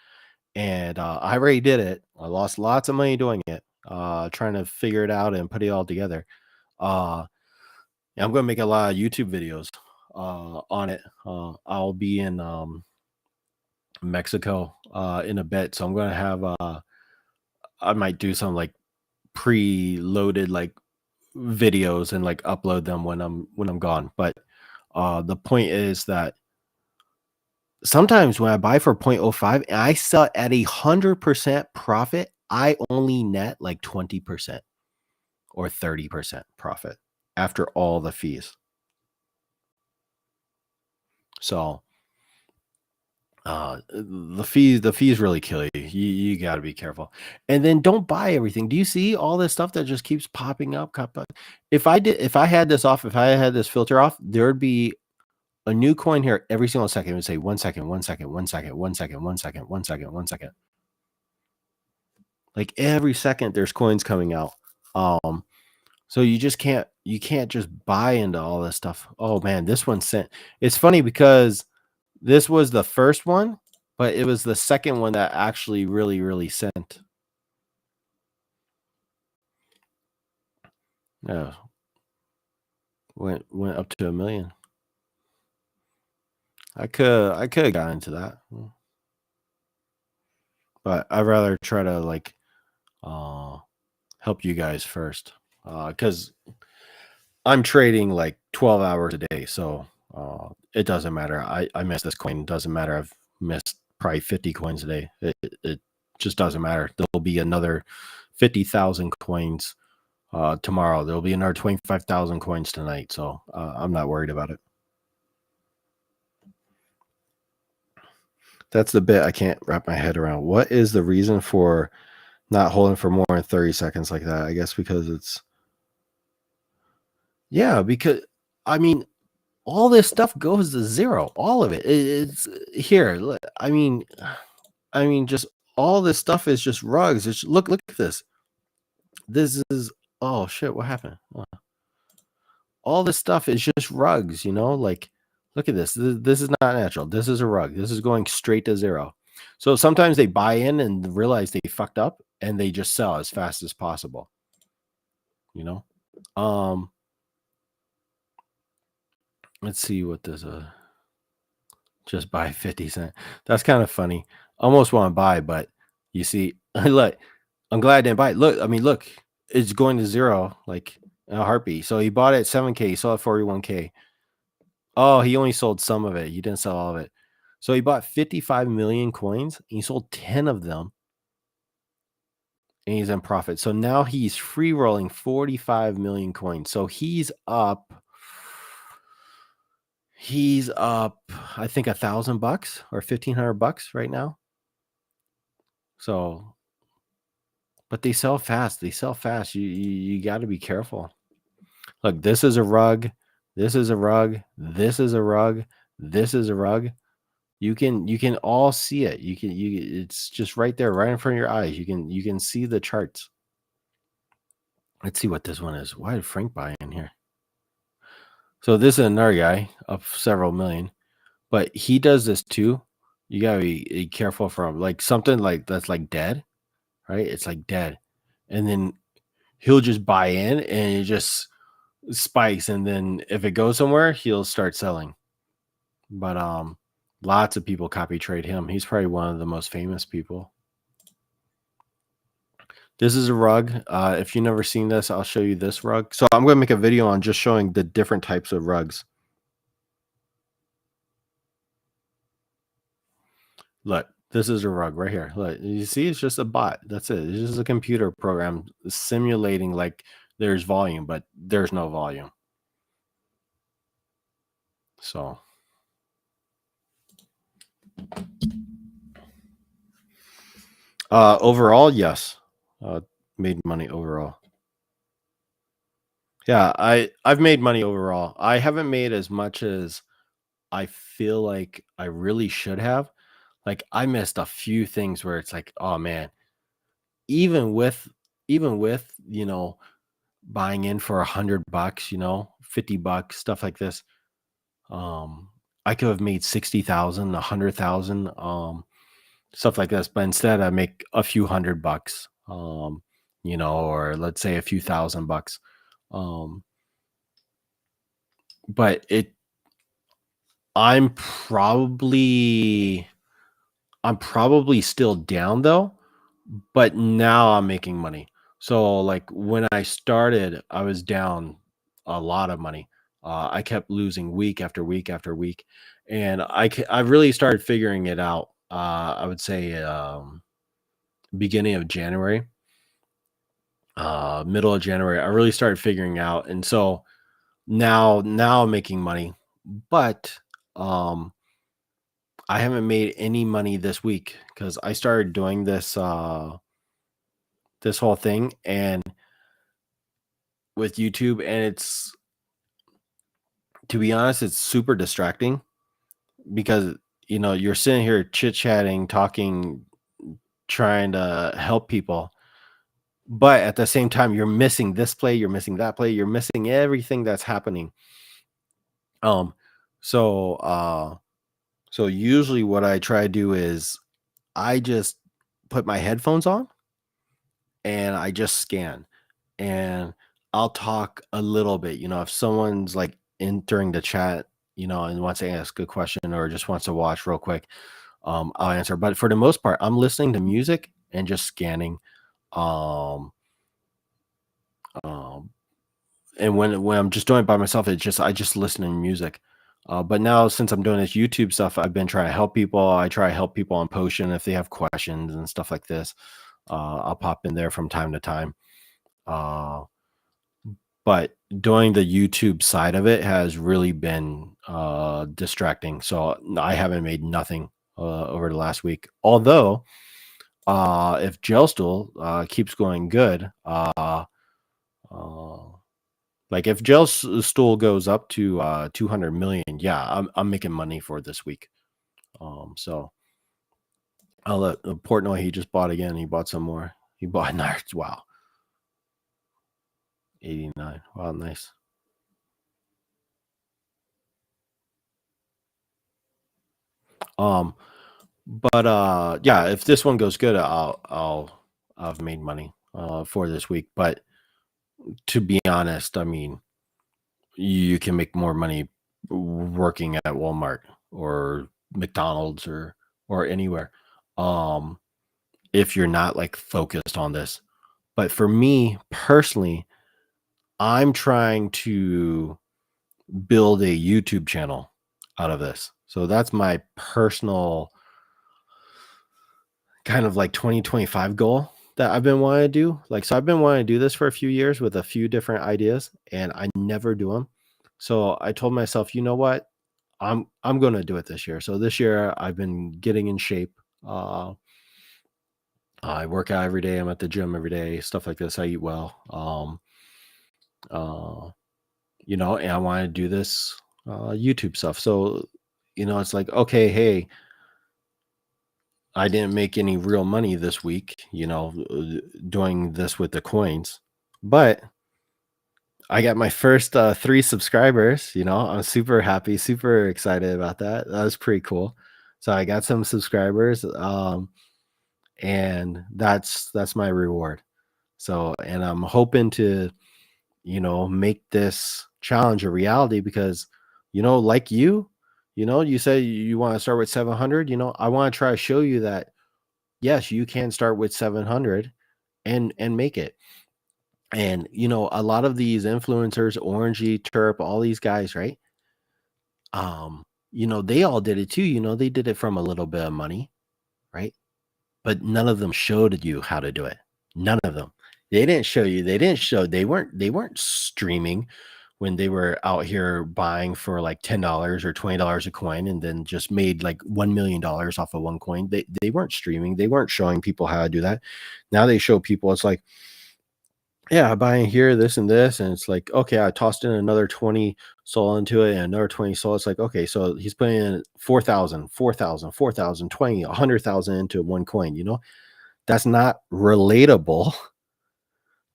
And I already did it. I lost lots of money doing it, trying to figure it out and put it all together. I'm going to make a lot of YouTube videos on it. I'll be in Mexico in a bit, so I'm going to have I might do some like preloaded like videos and like upload them when I'm gone. But the point is that sometimes when I buy for 0.05 and I sell at 100% profit, I only net like 20% or 30% profit after all the fees. So the fees really kill you. You got to be careful. And then don't buy everything. Do you see all this stuff that just keeps popping up? If I had this off, if I had this filter off, there would be a new coin here every single second. It would say 1 second, 1 second, 1 second, 1 second, 1 second, 1 second, 1 second. Like every second there's coins coming out. So you can't just buy into all this stuff. Oh man, this one sent. It's funny because this was the first one, but it was the second one that actually really, really sent. Yeah. Went up to 1 million. I could have got into that. But I'd rather try to like help you guys first. Because I'm trading like 12 hours a day, so it doesn't matter. I missed this coin. It doesn't matter. I've missed probably 50 coins a day. It just doesn't matter. There'll be another 50,000 coins tomorrow. There'll be another 25,000 coins tonight. So I'm not worried about it. That's the bit I can't wrap my head around. What is the reason for not holding for more than 30 seconds like that? I guess because it's, yeah, because I mean, all this stuff goes to zero. All of it. It's here. I mean, just all this stuff is just rugs. It's, look at this. This is Oh shit, what happened? All this stuff is just rugs, like look at this. This is not natural. This is a rug. This is going straight to zero. So sometimes they buy in and realize they fucked up and they just sell as fast as possible, you know? Um, let's see what this just buy 50 cent. That's kind of funny. Almost want to buy, but you see, look, I'm glad I didn't buy it. Look, I mean, look, it's going to zero like in a heartbeat. So he bought it at 7K, he sold it 41K. Oh, he only sold some of it. He didn't sell all of it. So he bought 55 million coins. He sold 10 of them and he's in profit. So now he's free rolling 45 million coins. So he's up, I think $1,000 or $1,500 right now. So, but they sell fast. They sell fast. You got to be careful. Look, this is a rug. This is a rug. This is a rug. This is a rug. You can all see it. It's just right there, right in front of your eyes. You can see the charts. Let's see what this one is. Why did Frank buy in here? So this is another guy up several million, but he does this too. You gotta be careful from like something like that's like dead, right? It's like dead, and then he'll just buy in and it just spikes, and then if it goes somewhere, he'll start selling. But lots of people copy trade him. He's probably one of the most famous people. This is a rug. If you've never seen this, I'll show you this rug. So I'm going to make a video on just showing the different types of rugs. Look, this is a rug right here. Look, you see, it's just a bot. That's it. It's just a computer program simulating like there's volume, but there's no volume. So overall, yes. Made money overall. Yeah, I've made money overall. I haven't made as much as I feel like I really should have. Like I missed a few things where it's like, oh man, even with buying in for $100, $50, stuff like this. Um, I could have made 60,000, 100,000, stuff like this, but instead I make a few $100, or let's say a few $1,000. Um, but I'm probably still down though, but now I'm making money. So like when I started, I was down a lot of money. I kept losing week after week after week, and I really started figuring it out. I would say beginning of January, middle of January, I really started figuring out, and so now I'm making money, but um, I haven't made any money this week because I started doing this whole thing and with YouTube, and it's, to be honest, it's super distracting because you're sitting here chit chatting, talking, trying to help people, but at the same time you're missing this play, you're missing that play, you're missing everything that's happening. Um, so so usually what I try to do is I just put my headphones on and I just scan and I'll talk a little bit. If someone's like entering the chat, and wants to ask a question or just wants to watch real quick, I'll answer. But for the most part, I'm listening to music and just scanning. Um, um, and when I'm just doing it by myself, I just listen to music. But now since I'm doing this YouTube stuff, I've been trying to help people. I try to help people on Potion if they have questions and stuff like this. I'll pop in there from time to time. But doing the YouTube side of it has really been distracting. So I haven't made nothing over the last week. Although, if Gelstool keeps going good, like if Gelstool goes up to 200 million, yeah, I'm making money for this week. So I'll let Portnoy, he just bought again. He bought some more. He bought another. Wow. 89. Wow, nice. Um, but yeah, if this one goes good, I've made money for this week. But to be honest, I mean, you can make more money working at Walmart or McDonald's or anywhere. Um, if you're not like focused on this. But for me personally, I'm trying to build a YouTube channel out of this. So that's my personal kind of like 2025 goal that I've been wanting to do. Like, so I've been wanting to do this for a few years with a few different ideas and I never do them. So I told myself, you know what? I'm going to do it this year. So this year I've been getting in shape. Uh, I work out every day. I'm at the gym every day, stuff like this. I eat well. Uh, and I want to do this YouTube stuff. So, it's like, okay, hey, I didn't make any real money this week, doing this with the coins, but I got my first 3 subscribers. I'm super happy, super excited about that. That was pretty cool. So I got some subscribers, and that's my reward. So, and I'm hoping to make this challenge a reality because, like you say you want to start with 700, I want to try to show you that, yes, you can start with 700 and make it. And, a lot of these influencers, Orangey, Terp, all these guys, right? They all did it too. They did it from a little bit of money, right? But none of them showed you how to do it. None of them. They didn't show you. They weren't streaming when they were out here buying for like $10 or $20 a coin and then just made like $1 million off of one coin. They weren't streaming. They weren't showing people how to do that. Now they show people. It's like, yeah, I buy in here, this and this, and it's like, okay, I tossed in another 20 soul into it and another 20 soul. It's like, okay, so he's putting in 4,000, 4,000, 4,000, 20, 100,000 into one coin. That's not relatable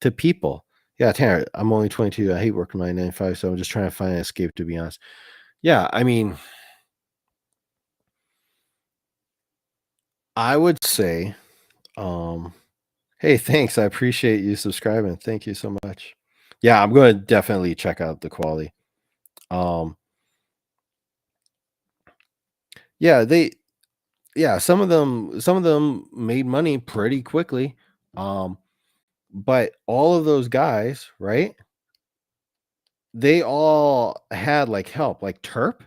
to people. Yeah, Tanner, I'm only 22. I hate working my 9 to 5, so I'm just trying to find an escape, to be honest. Yeah, I mean, I would say, um, hey, thanks. I appreciate you subscribing. Thank you so much. Yeah, I'm going to definitely check out the quality. Um, yeah, some of them made money pretty quickly. Um, but all of those guys, right? They all had like help, like Terp,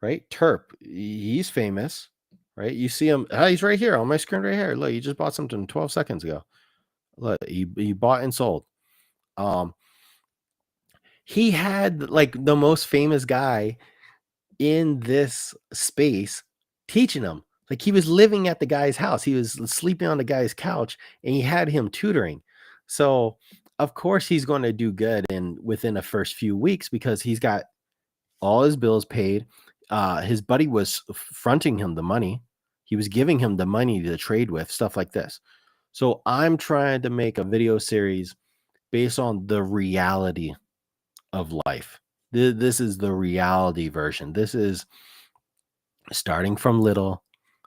right? Terp, he's famous, right? You see him, he's right here on my screen right here. Look, he just bought something 12 seconds ago. Look, he bought and sold. Um, he had like the most famous guy in this space teaching him. Like he was living at the guy's house. He was sleeping on the guy's couch and he had him tutoring. So of course he's going to do good in within the first few weeks because he's got all his bills paid. His buddy was fronting him the money. He was giving him the money to trade with, stuff like this. So I'm trying to make a video series based on the reality of life. This is the reality version. This is starting from little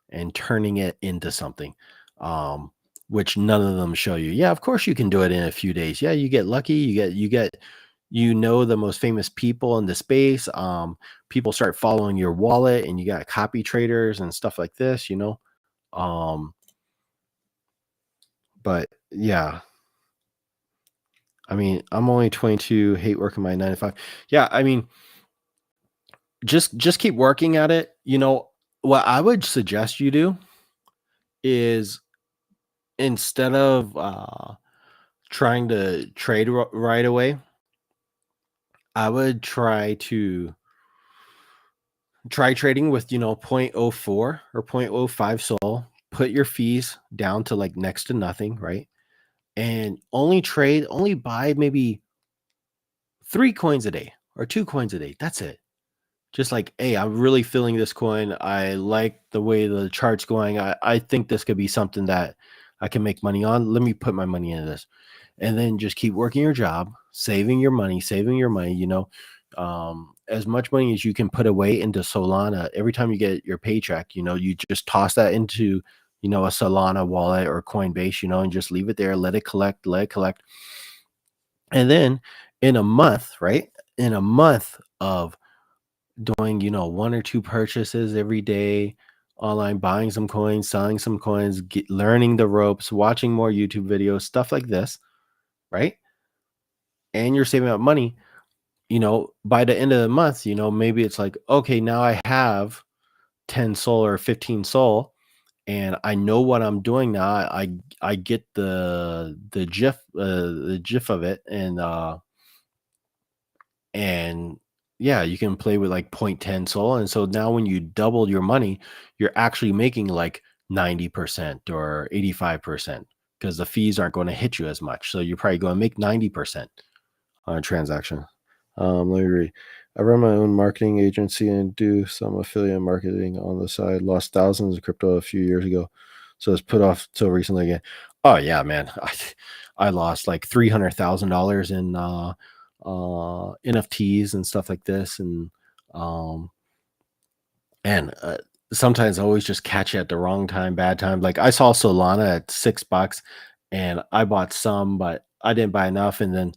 and turning it into something, um, which none of them show you. Yeah, of course you can do it in a few days. Yeah, you get lucky. You get the most famous people in the space. People start following your wallet, and you got copy traders and stuff like this. Um, but yeah, I mean, I'm only 22. Hate working my 9 to 5. Yeah, I mean, just keep working at it. What I would suggest you do is instead of trying to trade right away, I would try trading with zero point zero 0.04 or 0.05 soul. Put your fees down to like next to nothing, right? And only buy maybe 3 coins a day or 2 coins a day. That's it. Just like, hey, I'm really feeling this coin. I like the way the chart's going. I think this could be something that I can make money on. Let me put my money into this. And then just keep working your job, saving your money, as much money as you can put away into Solana. Every time you get your paycheck, you just toss that into, a Solana wallet or Coinbase, and just leave it there, let it collect, And then in a month, right? In a month of doing, one or two purchases every day online, buying some coins, selling some coins, learning the ropes, watching more YouTube videos, stuff like this, right? And you're saving up money, by the end of the month, maybe it's like, okay, now I have 10 soul or 15 soul, and I know what I'm doing now. I get the gif of it, and yeah, you can play with like 0.10 soul. And so now when you double your money, you're actually making like 90% or 85% because the fees aren't going to hit you as much. So you're probably going to make 90% on a transaction. Let me read. I run my own marketing agency and do some affiliate marketing on the side. Lost thousands of crypto a few years ago, so it's put off till recently again. Oh yeah, man, I lost like $300,000 in NFTs and stuff like this, um, and sometimes I always just catch it at the wrong time, bad time. Like I saw Solana at $6, and I bought some, but I didn't buy enough, and then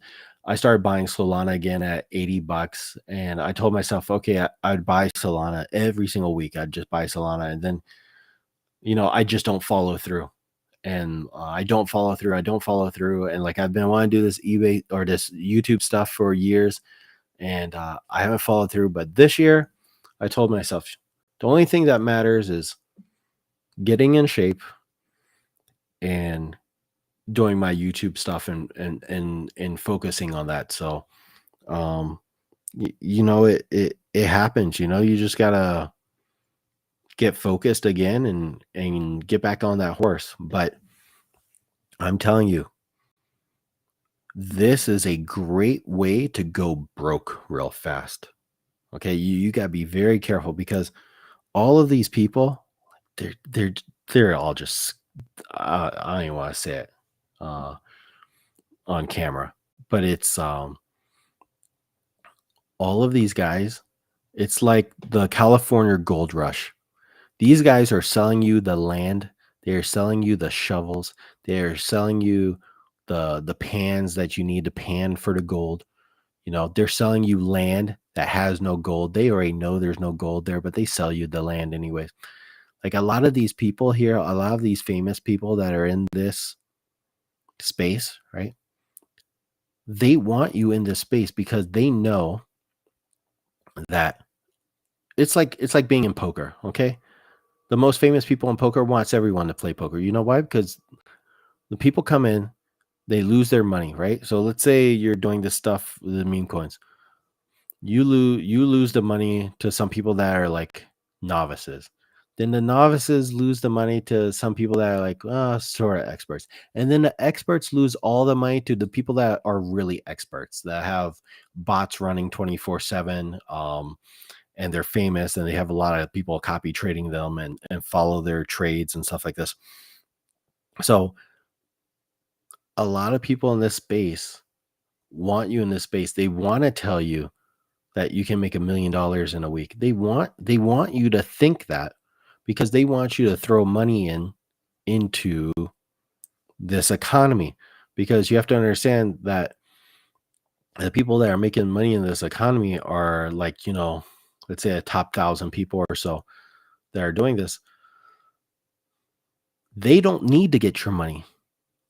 I started buying Solana again at $80, and I told myself, okay, I'd buy Solana every single week. I'd just buy Solana, and then I just don't follow through, and I don't follow through, and like I've been wanting to do this eBay or this YouTube stuff for years, and I haven't followed through. But this year, I told myself the only thing that matters is getting in shape and doing my YouTube stuff and focusing on that. So, it happens. You just gotta get focused again and get back on that horse. But I'm telling you, this is a great way to go broke real fast. Okay, you gotta be very careful because all of these people, they're all just I don't even want to say it on camera, but it's all of these guys. It's like the California gold rush. These guys are selling you the land. They are selling you the shovels. They are selling you the pans that you need to pan for the gold. They're selling you land that has no gold. They already know there's no gold there, but they sell you the land anyways. Like a lot of these people here, a lot of these famous people that are in this space, right? They want you in this space because they know that it's like being in poker, okay? The most famous people in poker wants everyone to play poker. You know why? Because the people come in, they lose their money, right? So let's say you're doing this stuff with the meme coins. You lose the money to some people that are like novices. Then the novices lose the money to some people that are like sort of experts. And then the experts lose all the money to the people that are really experts that have bots running 24/7 and they're famous and they have a lot of people copy trading them and follow their trades and stuff like this. So a lot of people in this space want you in this space. They want to tell you that you can make $1 million in a week. They want you to think that because they want you to throw money into this economy, because you have to understand that the people that are making money in this economy are like, let's say a top 1,000 people or so that are doing this. They don't need to get your money.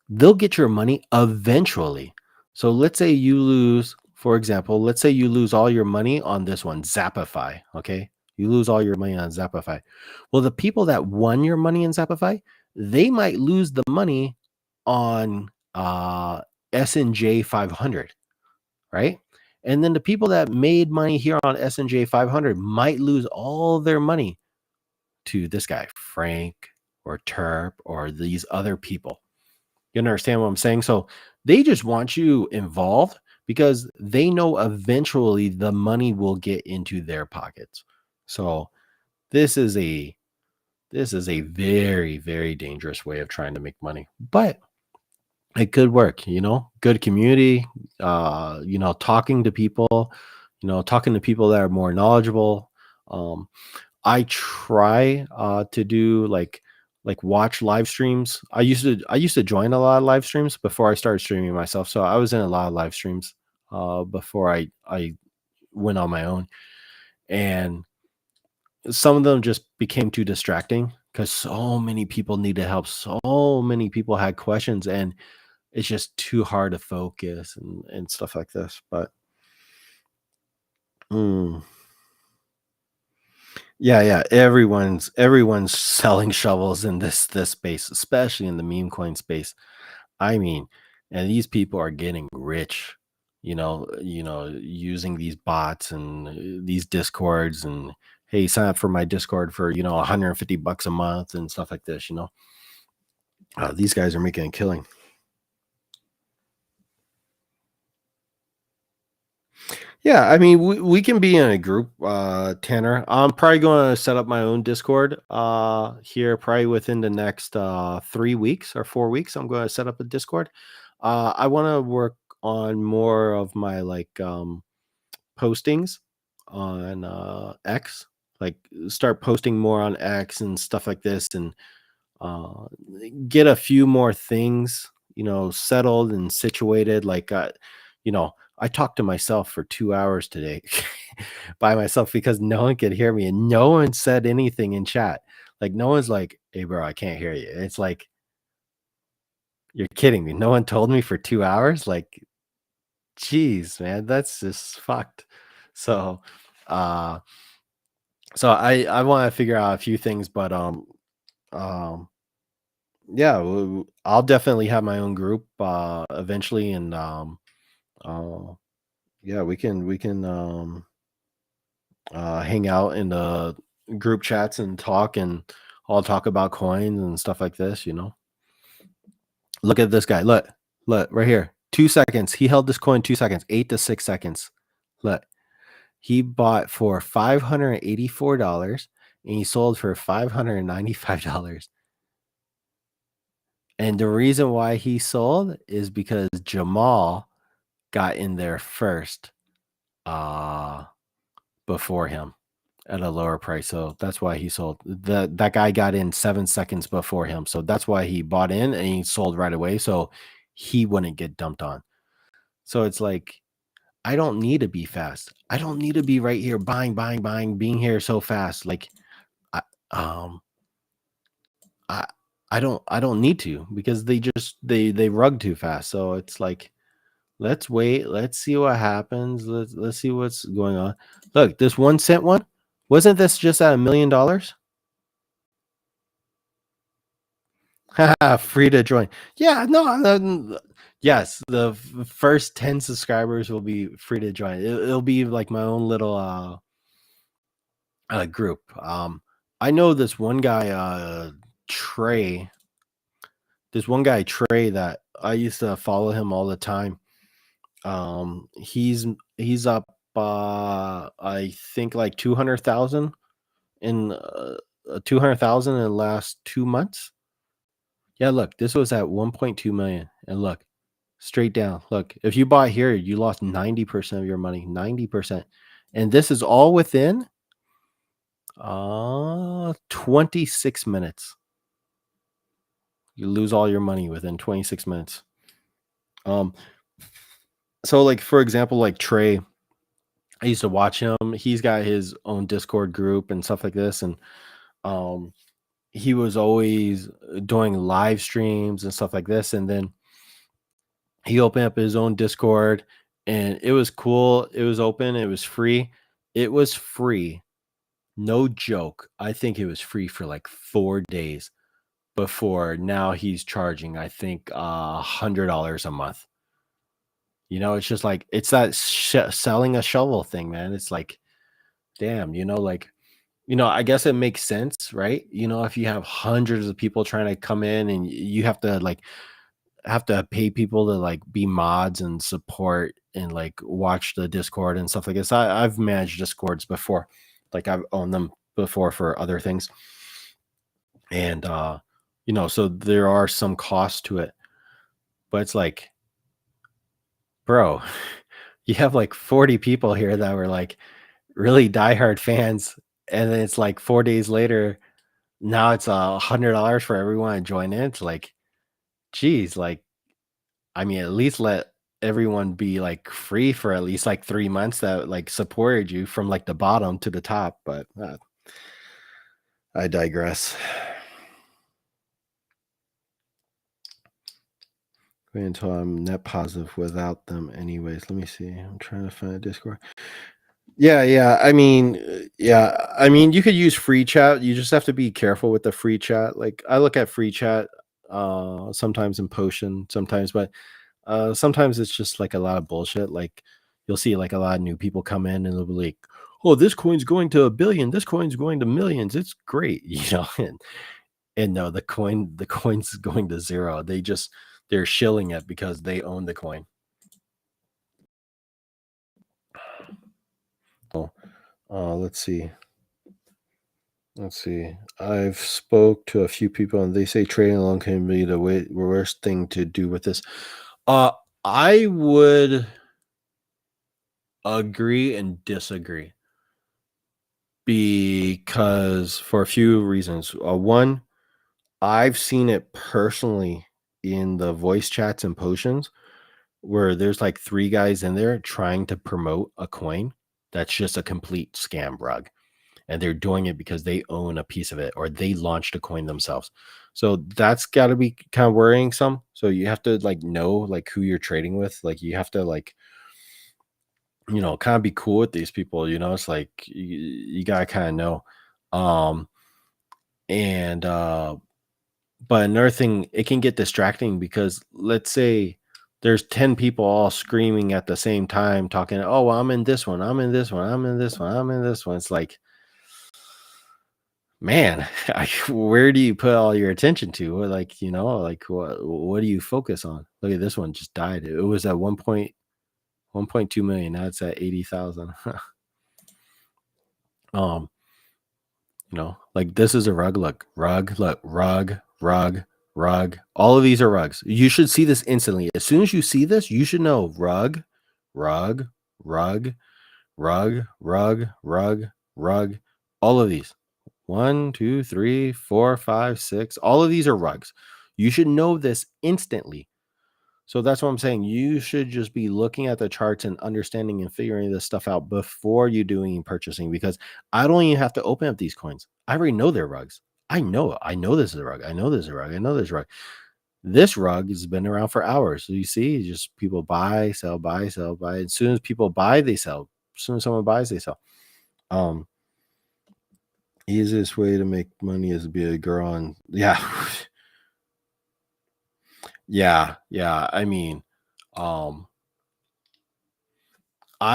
They'll get your money eventually. So let's say you lose, for example, let's say you lose all your money on this one, Zapify. Okay. You lose all your money on Zapify. Well, the people that won your money in Zapify, they might lose the money on S&J 500, right? And then the people that made money here on S&J 500 might lose all their money to this guy, Frank or Terp or these other people. You understand what I'm saying? So they just want you involved because they know eventually the money will get into their pockets. So this is a very, very dangerous way of trying to make money. But it could work, good community, talking to people, talking to people that are more knowledgeable. Um, I try to do like watch live streams. I used to join a lot of live streams before I started streaming myself. So I was in a lot of live streams before I went on my own, and some of them just became too distracting because so many people needed help. So many people had questions, and it's just too hard to focus and stuff like this. But mm, yeah, everyone's selling shovels in this space, especially in the meme coin space. I mean, and these people are getting rich, using these bots and these discords, and hey, sign up for my Discord for, $150 a month and stuff like this. These guys are making a killing. Yeah, I mean, we can be in a group, Tanner. I'm probably going to set up my own Discord here probably within the next 3 weeks or 4 weeks. I'm going to set up a Discord. I want to work on more of my like postings on X, like start posting more on X and stuff like this, and uh, get a few more things, settled and situated. Like, I talked to myself for 2 hours today by myself because no one could hear me and no one said anything in chat. Like, no one's like, hey, bro, I can't hear you. It's like, you're kidding me. No one told me for 2 hours. Like, geez, man, that's just fucked. So, uh, so I want to figure out a few things, but um, yeah, I'll definitely have my own group eventually, and uh, yeah, we can hang out in the group chats and talk, and all talk about coins and stuff like this. Look at this guy. Look right here. 2 seconds. He held this coin 2 seconds, 8 to 6 seconds. Look, he bought for $584 and he sold for $595. And the reason why he sold is because Jamal got in there first uh before him at a lower price. So that's why he sold. That guy got in 7 seconds before him. So that's why he bought in and he sold right away. So he wouldn't get dumped on. So it's like, I don't need to be fast. I don't need to be right here buying, being here so fast. Like I um I I don't need to, because they rug too fast. So it's like, let's wait. Let's see what happens. Let's see what's going on. Look, this 1 cent one, wasn't this just at $1 million? Haha, free to join. Yeah, no, yes, the first 10 subscribers will be free to join. It'll be like my own little group. I know this one guy, Trey. This one guy, Trey, that I used to follow him all the time. He's up, I think like 200,000 in 200,000 in the last 2 months. Yeah, look, this was at 1.2 million, and look, straight down. Look, if you bought here, you lost 90% of your money, 90%, and this is all within 26 minutes. You lose all your money within 26 minutes. Um, so like for example, like Trey, I used to watch him. He's got his own Discord group and stuff like this, and um, he was always doing live streams and stuff like this. And then he opened up his own Discord, and it was cool. It was open. It was free. It was free. No joke. I think it was free for like 4 days before now he's charging, I think, $100 a month. It's just like, it's that selling a shovel thing, man. It's like, damn, like, I guess it makes sense, right? If you have hundreds of people trying to come in, and you have to pay people to like be mods and support and like watch the Discord and stuff like this. I've managed Discords before, like I've owned them before for other things, and so there are some costs to it. But it's like, bro, you have like 40 people here that were like really diehard fans, and then it's like 4 days later, now it's $100 for everyone to join in. It's like, geez, like, I mean, at least let everyone be like free for at least like 3 months that like supported you from like the bottom to the top. But I digress. Wait until I'm net positive without them, anyways. Let me see. I'm trying to find a Discord. Yeah. I mean, yeah. I mean, you could use free chat. You just have to be careful with the free chat. Like I look at free chat sometimes in Potion, sometimes, but sometimes it's just like a lot of bullshit. Like you'll see like a lot of new people come in and they'll be like, "Oh, this coin's going to 1 billion. This coin's going to millions. It's great," and no, the coin's going to zero. They're shilling it because they own the coin. Oh, let's see. I've spoke to a few people and they say trading alone can be the worst thing to do with this. Uh, I would agree and disagree because for a few reasons. One, I've seen it personally in the voice chats and potions where there's like 3 guys in there trying to promote a coin that's just a complete scam rug. And they're doing it because they own a piece of it or they launched a coin themselves. So that's got to be kind of worrying some. So you have to like know like who you're trading with. Like you have to like, kind of be cool with these people, it's like you got to kind of know. Um and But another thing, it can get distracting because let's say there's 10 people all screaming at the same time talking, "Oh, well, I'm in this one. I'm in this one. I'm in this one. I'm in this one." It's like, man, where do you put all your attention to? Or like, like what do you focus on? Look at this one just died. It was at 1.2 million. Now it's at 80,000. um, like this is a rug. Look, rug. All of these are rugs. You should see this instantly. As soon as you see this, you should know rug, rug, rug, rug, rug, rug, rug. All of these. 1, 2, 3, 4, 5, 6. All of these are rugs. You should know this instantly. So that's what I'm saying. You should just be looking at the charts and understanding and figuring this stuff out before you doing purchasing because I don't even have to open up these coins. I already know they're rugs. I know it. I know this is a rug. I know this is a rug. I know this is a rug. This rug has been around for hours. So you see, just people buy, sell, buy, sell, buy. As soon as people buy, they sell. As soon as someone buys, they sell. Easiest way to make money is to be a girl and yeah. Yeah. I mean, I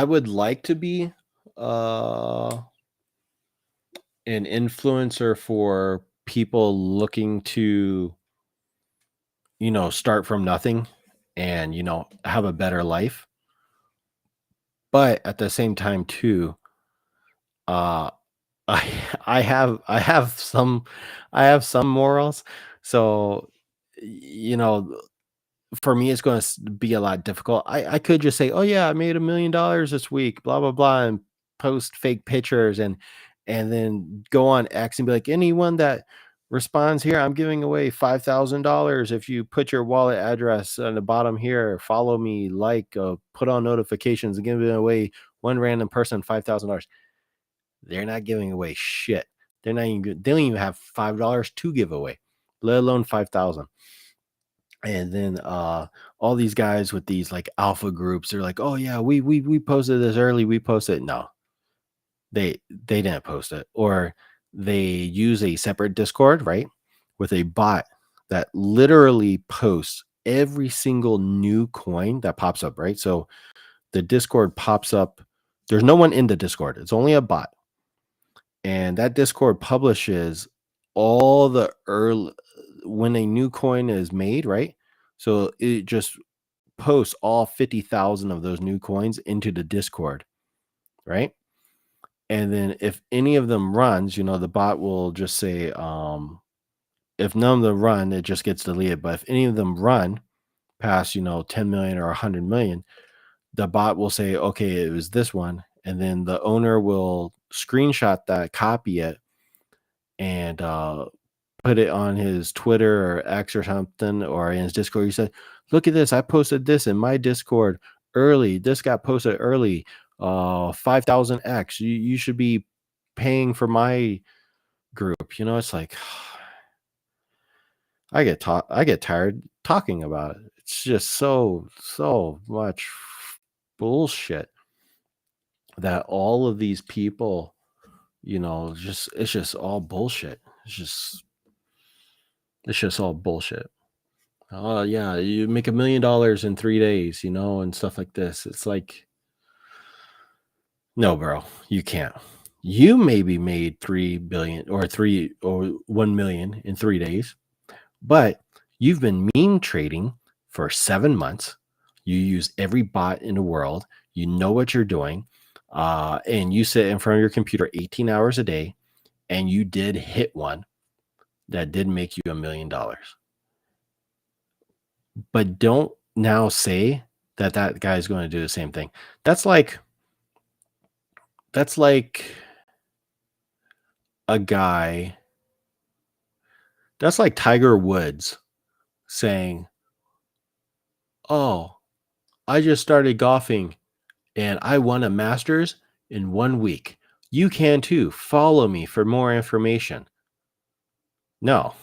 would like to be uh an influencer for people looking to, start from nothing and, have a better life. But at the same time too, uh I I have some morals. So, you know, for me, it's going to be a lot difficult. I could just say, "Oh yeah, I made $1 million this week," blah blah blah, and post fake pictures and then go on X and be like, "Anyone that responds here, I'm giving away $5,000 if you put your wallet address on the bottom here, follow me, like, put on notifications, and giving away one random person $5,000." They're not giving away shit. They're not even. They don't even have $5 to give away, let alone 5,000. And then all these guys with these like alpha groups, they're like, "Oh yeah, we posted this early, we posted." No, they didn't post it, or they use a separate Discord, right, with a bot that literally posts every single new coin that pops up, right? So the Discord pops up. There's no one in the Discord. It's only a bot, and that Discord publishes all the early when a new coin is made, right? So it just posts all 50,000 of those new coins into the Discord, right? And then if any of them runs, the bot will just say, if none of them run, it just gets deleted. But if any of them run, past, 10 million or 100 million, the bot will say, okay, it was this one. And then the owner will screenshot that, copy it, and put it on his Twitter or X or something, or in his Discord. He said, look at this. I posted this in my Discord early. This got posted early. 5,000X. You should be paying for my group. It's like, I get tired talking about it. It's just so much bullshit that all of these people, it's just all bullshit. It's just all bullshit. Oh yeah, you make $1 million in 3 days, and stuff like this. It's like, no, bro, you can't. You maybe made 3 billion or 1 million in 3 days, but you've been meme trading for 7 months. You use every bot in the world. You know what you're doing. And you sit in front of your computer 18 hours a day, and you did hit one that did make you $1 million. But don't now say that guy's going to do the same thing. That's like a guy. That's like Tiger Woods saying, oh, I just started golfing and I won a Masters in 1 week. You can too. Follow me for more information. No,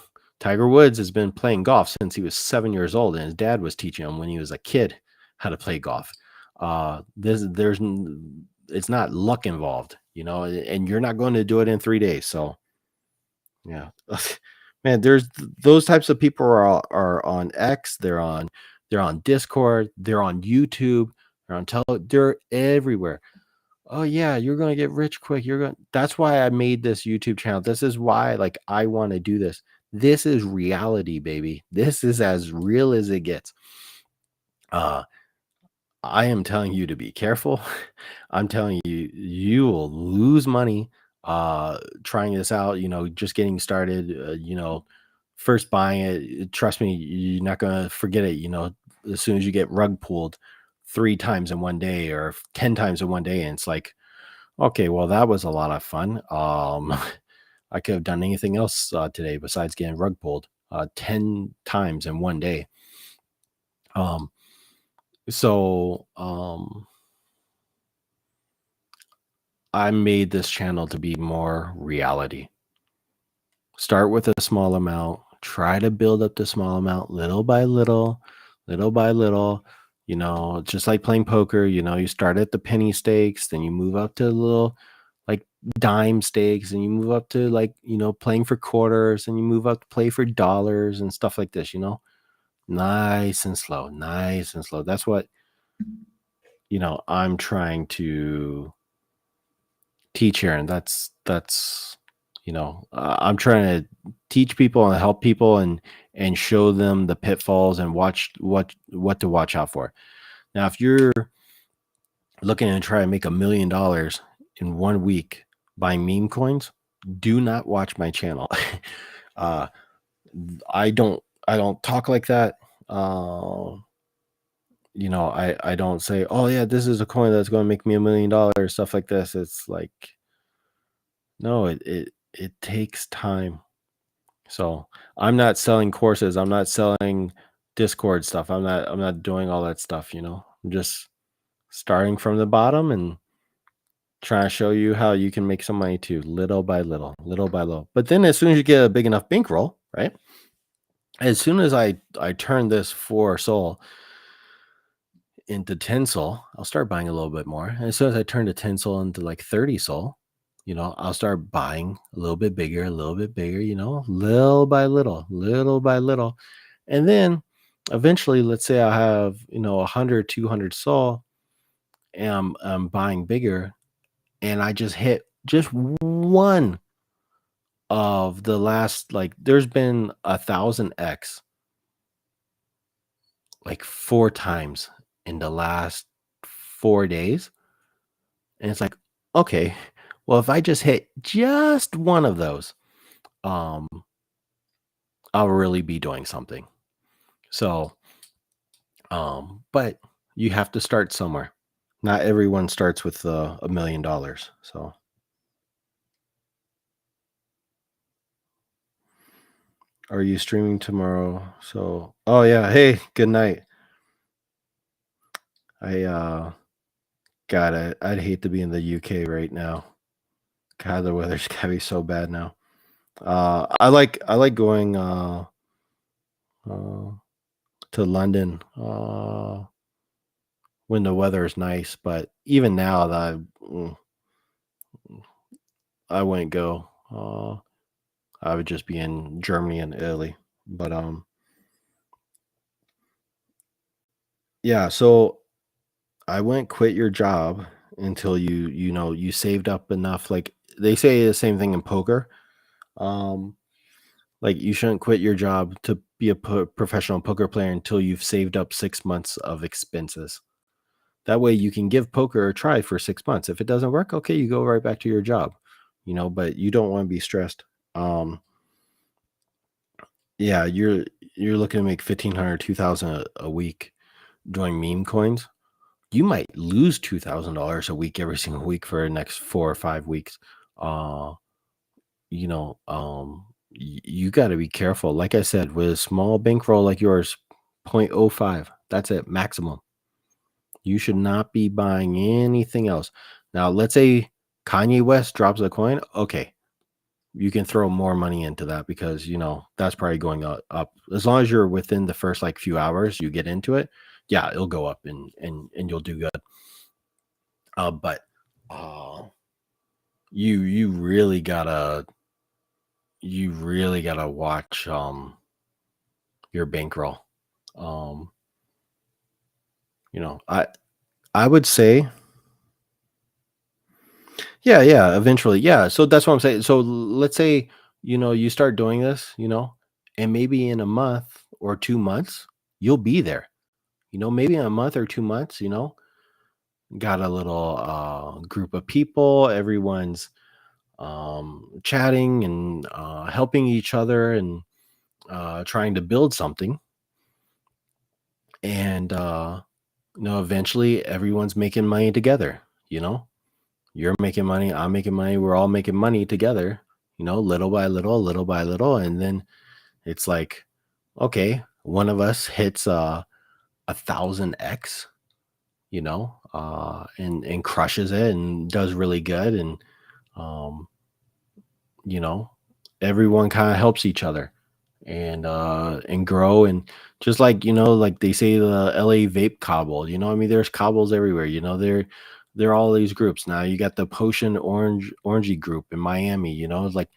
Tiger Woods has been playing golf since he was 7 years old, and his dad was teaching him when he was a kid how to play golf. It's not luck involved, and you're not going to do it in 3 days. So, yeah, man, there's those types of people are on X. They're on Discord. They're on YouTube. They're everywhere. Oh yeah, you're going to get rich quick. That's why I made this YouTube channel. This is why I want to do this. This is reality, baby. This is as real as it gets. I am telling you to be careful. I'm telling you, you will lose money trying this out, just getting started, first buying it. Trust me, you're not going to forget it, as soon as you get rug pulled 3 times in 1 day or 10 times in 1 day. And it's like, okay, well, that was a lot of fun. I could have done anything else today besides getting rug pulled 10 times in 1 day. I made this channel to be more reality. Start with a small amount. Try to build up the small amount little by little, just like playing poker. You start at the penny stakes, then you move up to little dime stakes, and you move up to playing for quarters, and you move up to play for dollars and stuff like this. Nice and slow. That's what I'm trying to teach here, and that's I'm trying to teach people and help people and show them the pitfalls and watch what to watch out for. Now, if you're looking to try to make $1 million in 1 week buying meme coins, do not watch my channel. I don't talk like that. I don't say, oh yeah, this is a coin that's going to make me $1 million, stuff like this. It's like, no, it takes time. So I'm not selling courses. I'm not selling Discord stuff. I'm not doing all that stuff. I'm just starting from the bottom and trying to show you how you can make some money too, little by little. But then as soon as you get a big enough bankroll, right? As soon as I turn this 4 SOL into 10 SOL, I'll start buying a little bit more. And as soon as I turn the 10 SOL into 30 SOL, I'll start buying a little bit bigger, little by little. And then eventually, let's say I have, 100, 200 SOL, and I'm buying bigger, and I just hit just one of the last, there's been 1,000X 4 times in the last 4 days. And it's like, okay, well, if I just hit just one of those, I'll really be doing something. So But you have to start somewhere. Not everyone starts with $1 million. So, are you streaming tomorrow? So, oh yeah. Hey, good night. I God, I'd hate to be in the UK right now. God, the weather's gotta be so bad now. I like going uh to London when the weather is nice, but even now that I wouldn't go. I would just be in Germany and Italy. But yeah, so I wouldn't quit your job until you saved up enough. Like they say the same thing in poker. Um like you shouldn't quit your job to be a professional poker player until you've saved up 6 months of expenses. That way you can give poker a try for 6 months. If it doesn't work, okay, you go right back to your job. But you don't want to be stressed. Yeah, you're looking to make 1,500, 2,000 a week doing meme coins. You might lose $2,000 a week every single week for the next 4 or 5 weeks. Uh, you got to be careful. Like I said, with a small bankroll like yours, 0.05, that's it, maximum. You should not be buying anything else. Now, let's say Kanye West drops a coin. Okay, you can throw more money into that because that's probably going up. As long as you're within the first like few hours you get into it, yeah, it'll go up and you'll do good. But you really gotta watch your bankroll. Um, I would say, yeah, eventually, yeah. So that's what I'm saying. So let's say you start doing this, and maybe in a month or 2 months you'll be there. Maybe in a month or 2 months, got a little group of people, everyone's chatting and helping each other and trying to build something. And eventually everyone's making money together. You're making money, I'm making money, we're all making money together, little by little, little by little. And then it's like, okay, one of us hits 1,000x, and crushes it and does really good. And um, you know, everyone kind of helps each other and grow. And just like like they say, the LA vape cobble, I mean, there's cobbles everywhere. There are all these groups. Now you got the potion orangey group in Miami. It's like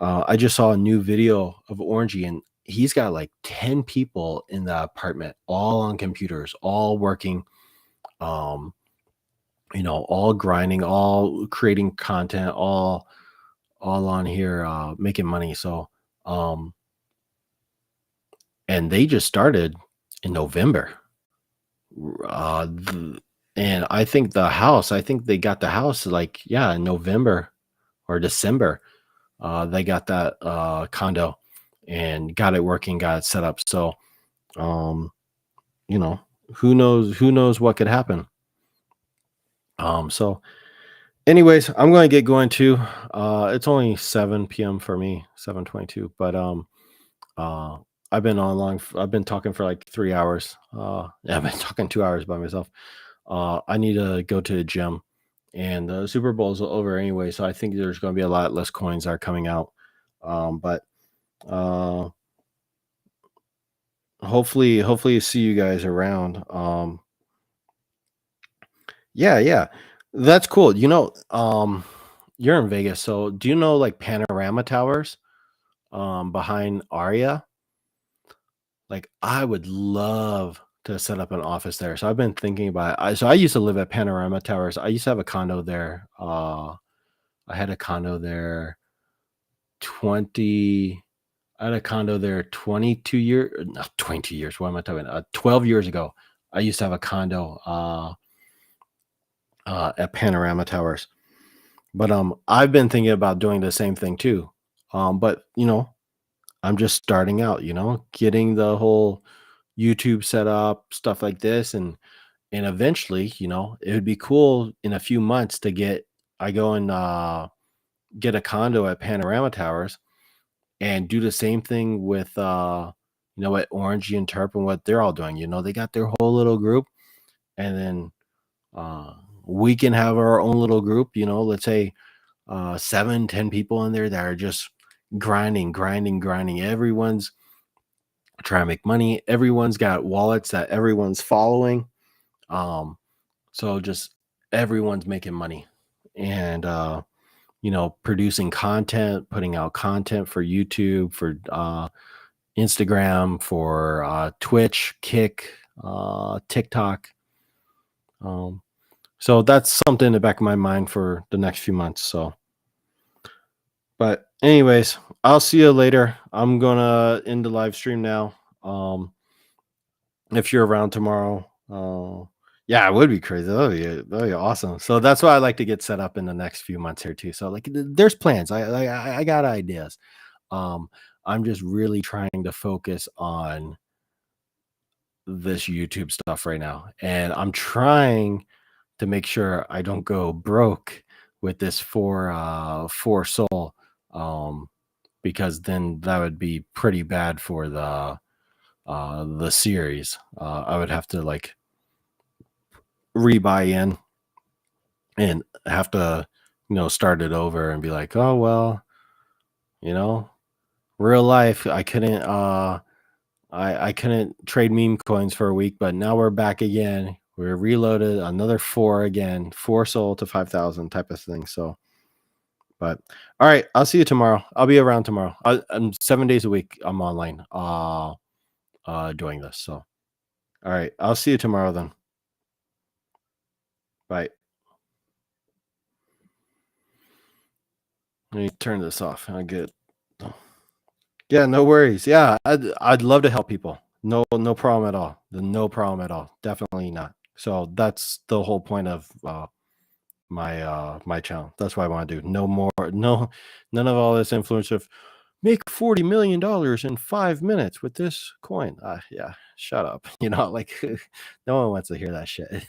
I just saw a new video of Orangey, and he's got like 10 people in the apartment, all on computers, all working, um, all grinding, all creating content, all on here making money. So and they just started in November. And I think they got the house like, yeah, in November or December. They got that condo and got it working, got it set up. So, um, you know, who knows what could happen. So anyways, I'm going to get going too. It's only 7 p.m. for me, 7:22, but uh I've been talking for like 3 hours. Yeah, I've been talking 2 hours by myself. I need to go to the gym, and the Super Bowl is over anyway, so I think there's going to be a lot less coins that are coming out. But uh hopefully see you guys around. Yeah, yeah. That's cool. You're in Vegas, so do you know like Panorama Towers behind Aria? Like I would love to set up an office there. So I've been thinking about it. So I used to live at Panorama Towers. I used to have a condo there. I had a condo there 20 I had a condo there 22 years, not 20 years. What am I talking about? 12 years ago. I used to have a condo at Panorama Towers. But I've been thinking about doing the same thing too. But I'm just starting out, getting the whole YouTube set up, stuff like this, and eventually, it would be cool in a few months to I go and get a condo at Panorama Towers and do the same thing with what Orangey and Terp and what they're all doing. They got their whole little group, and then uh we can have our own little group, let's say 7-10 people in there that are just grinding. Everyone's trying to make money. Everyone's got wallets that everyone's following. So just everyone's making money, and producing content, putting out content for YouTube, for Instagram, for Twitch, Kick, TikTok. So that's something in the back of my mind for the next few months. So, but anyways, I'll see you later. I'm gonna end the live stream now. If you're around tomorrow, yeah, it would be crazy. That'd be awesome. So that's why I like to get set up in the next few months here too. So like, there's plans. I got ideas. I'm just really trying to focus on this YouTube stuff right now, and I'm trying to make sure I don't go broke with this four soul, because then that would be pretty bad for the series. I would have to like rebuy in and have to start it over and be like, oh well, real life, I couldn't I couldn't trade meme coins for a week, but now we're back again. We're reloaded, another 4 again, 4 sold to 5,000 type of thing. So, but all right, I'll see you tomorrow. I'll be around tomorrow. I'm 7 days a week. I'm online doing this. So, all right, I'll see you tomorrow then. Bye. Let me turn this off. I get. Yeah, no worries. Yeah, I'd love to help people. No problem at all. No problem at all. Definitely not. So that's the whole point of my channel. That's what I want to do. None of all this influence of make $40 million in 5 minutes with this coin. Yeah, shut up. Like no one wants to hear that shit.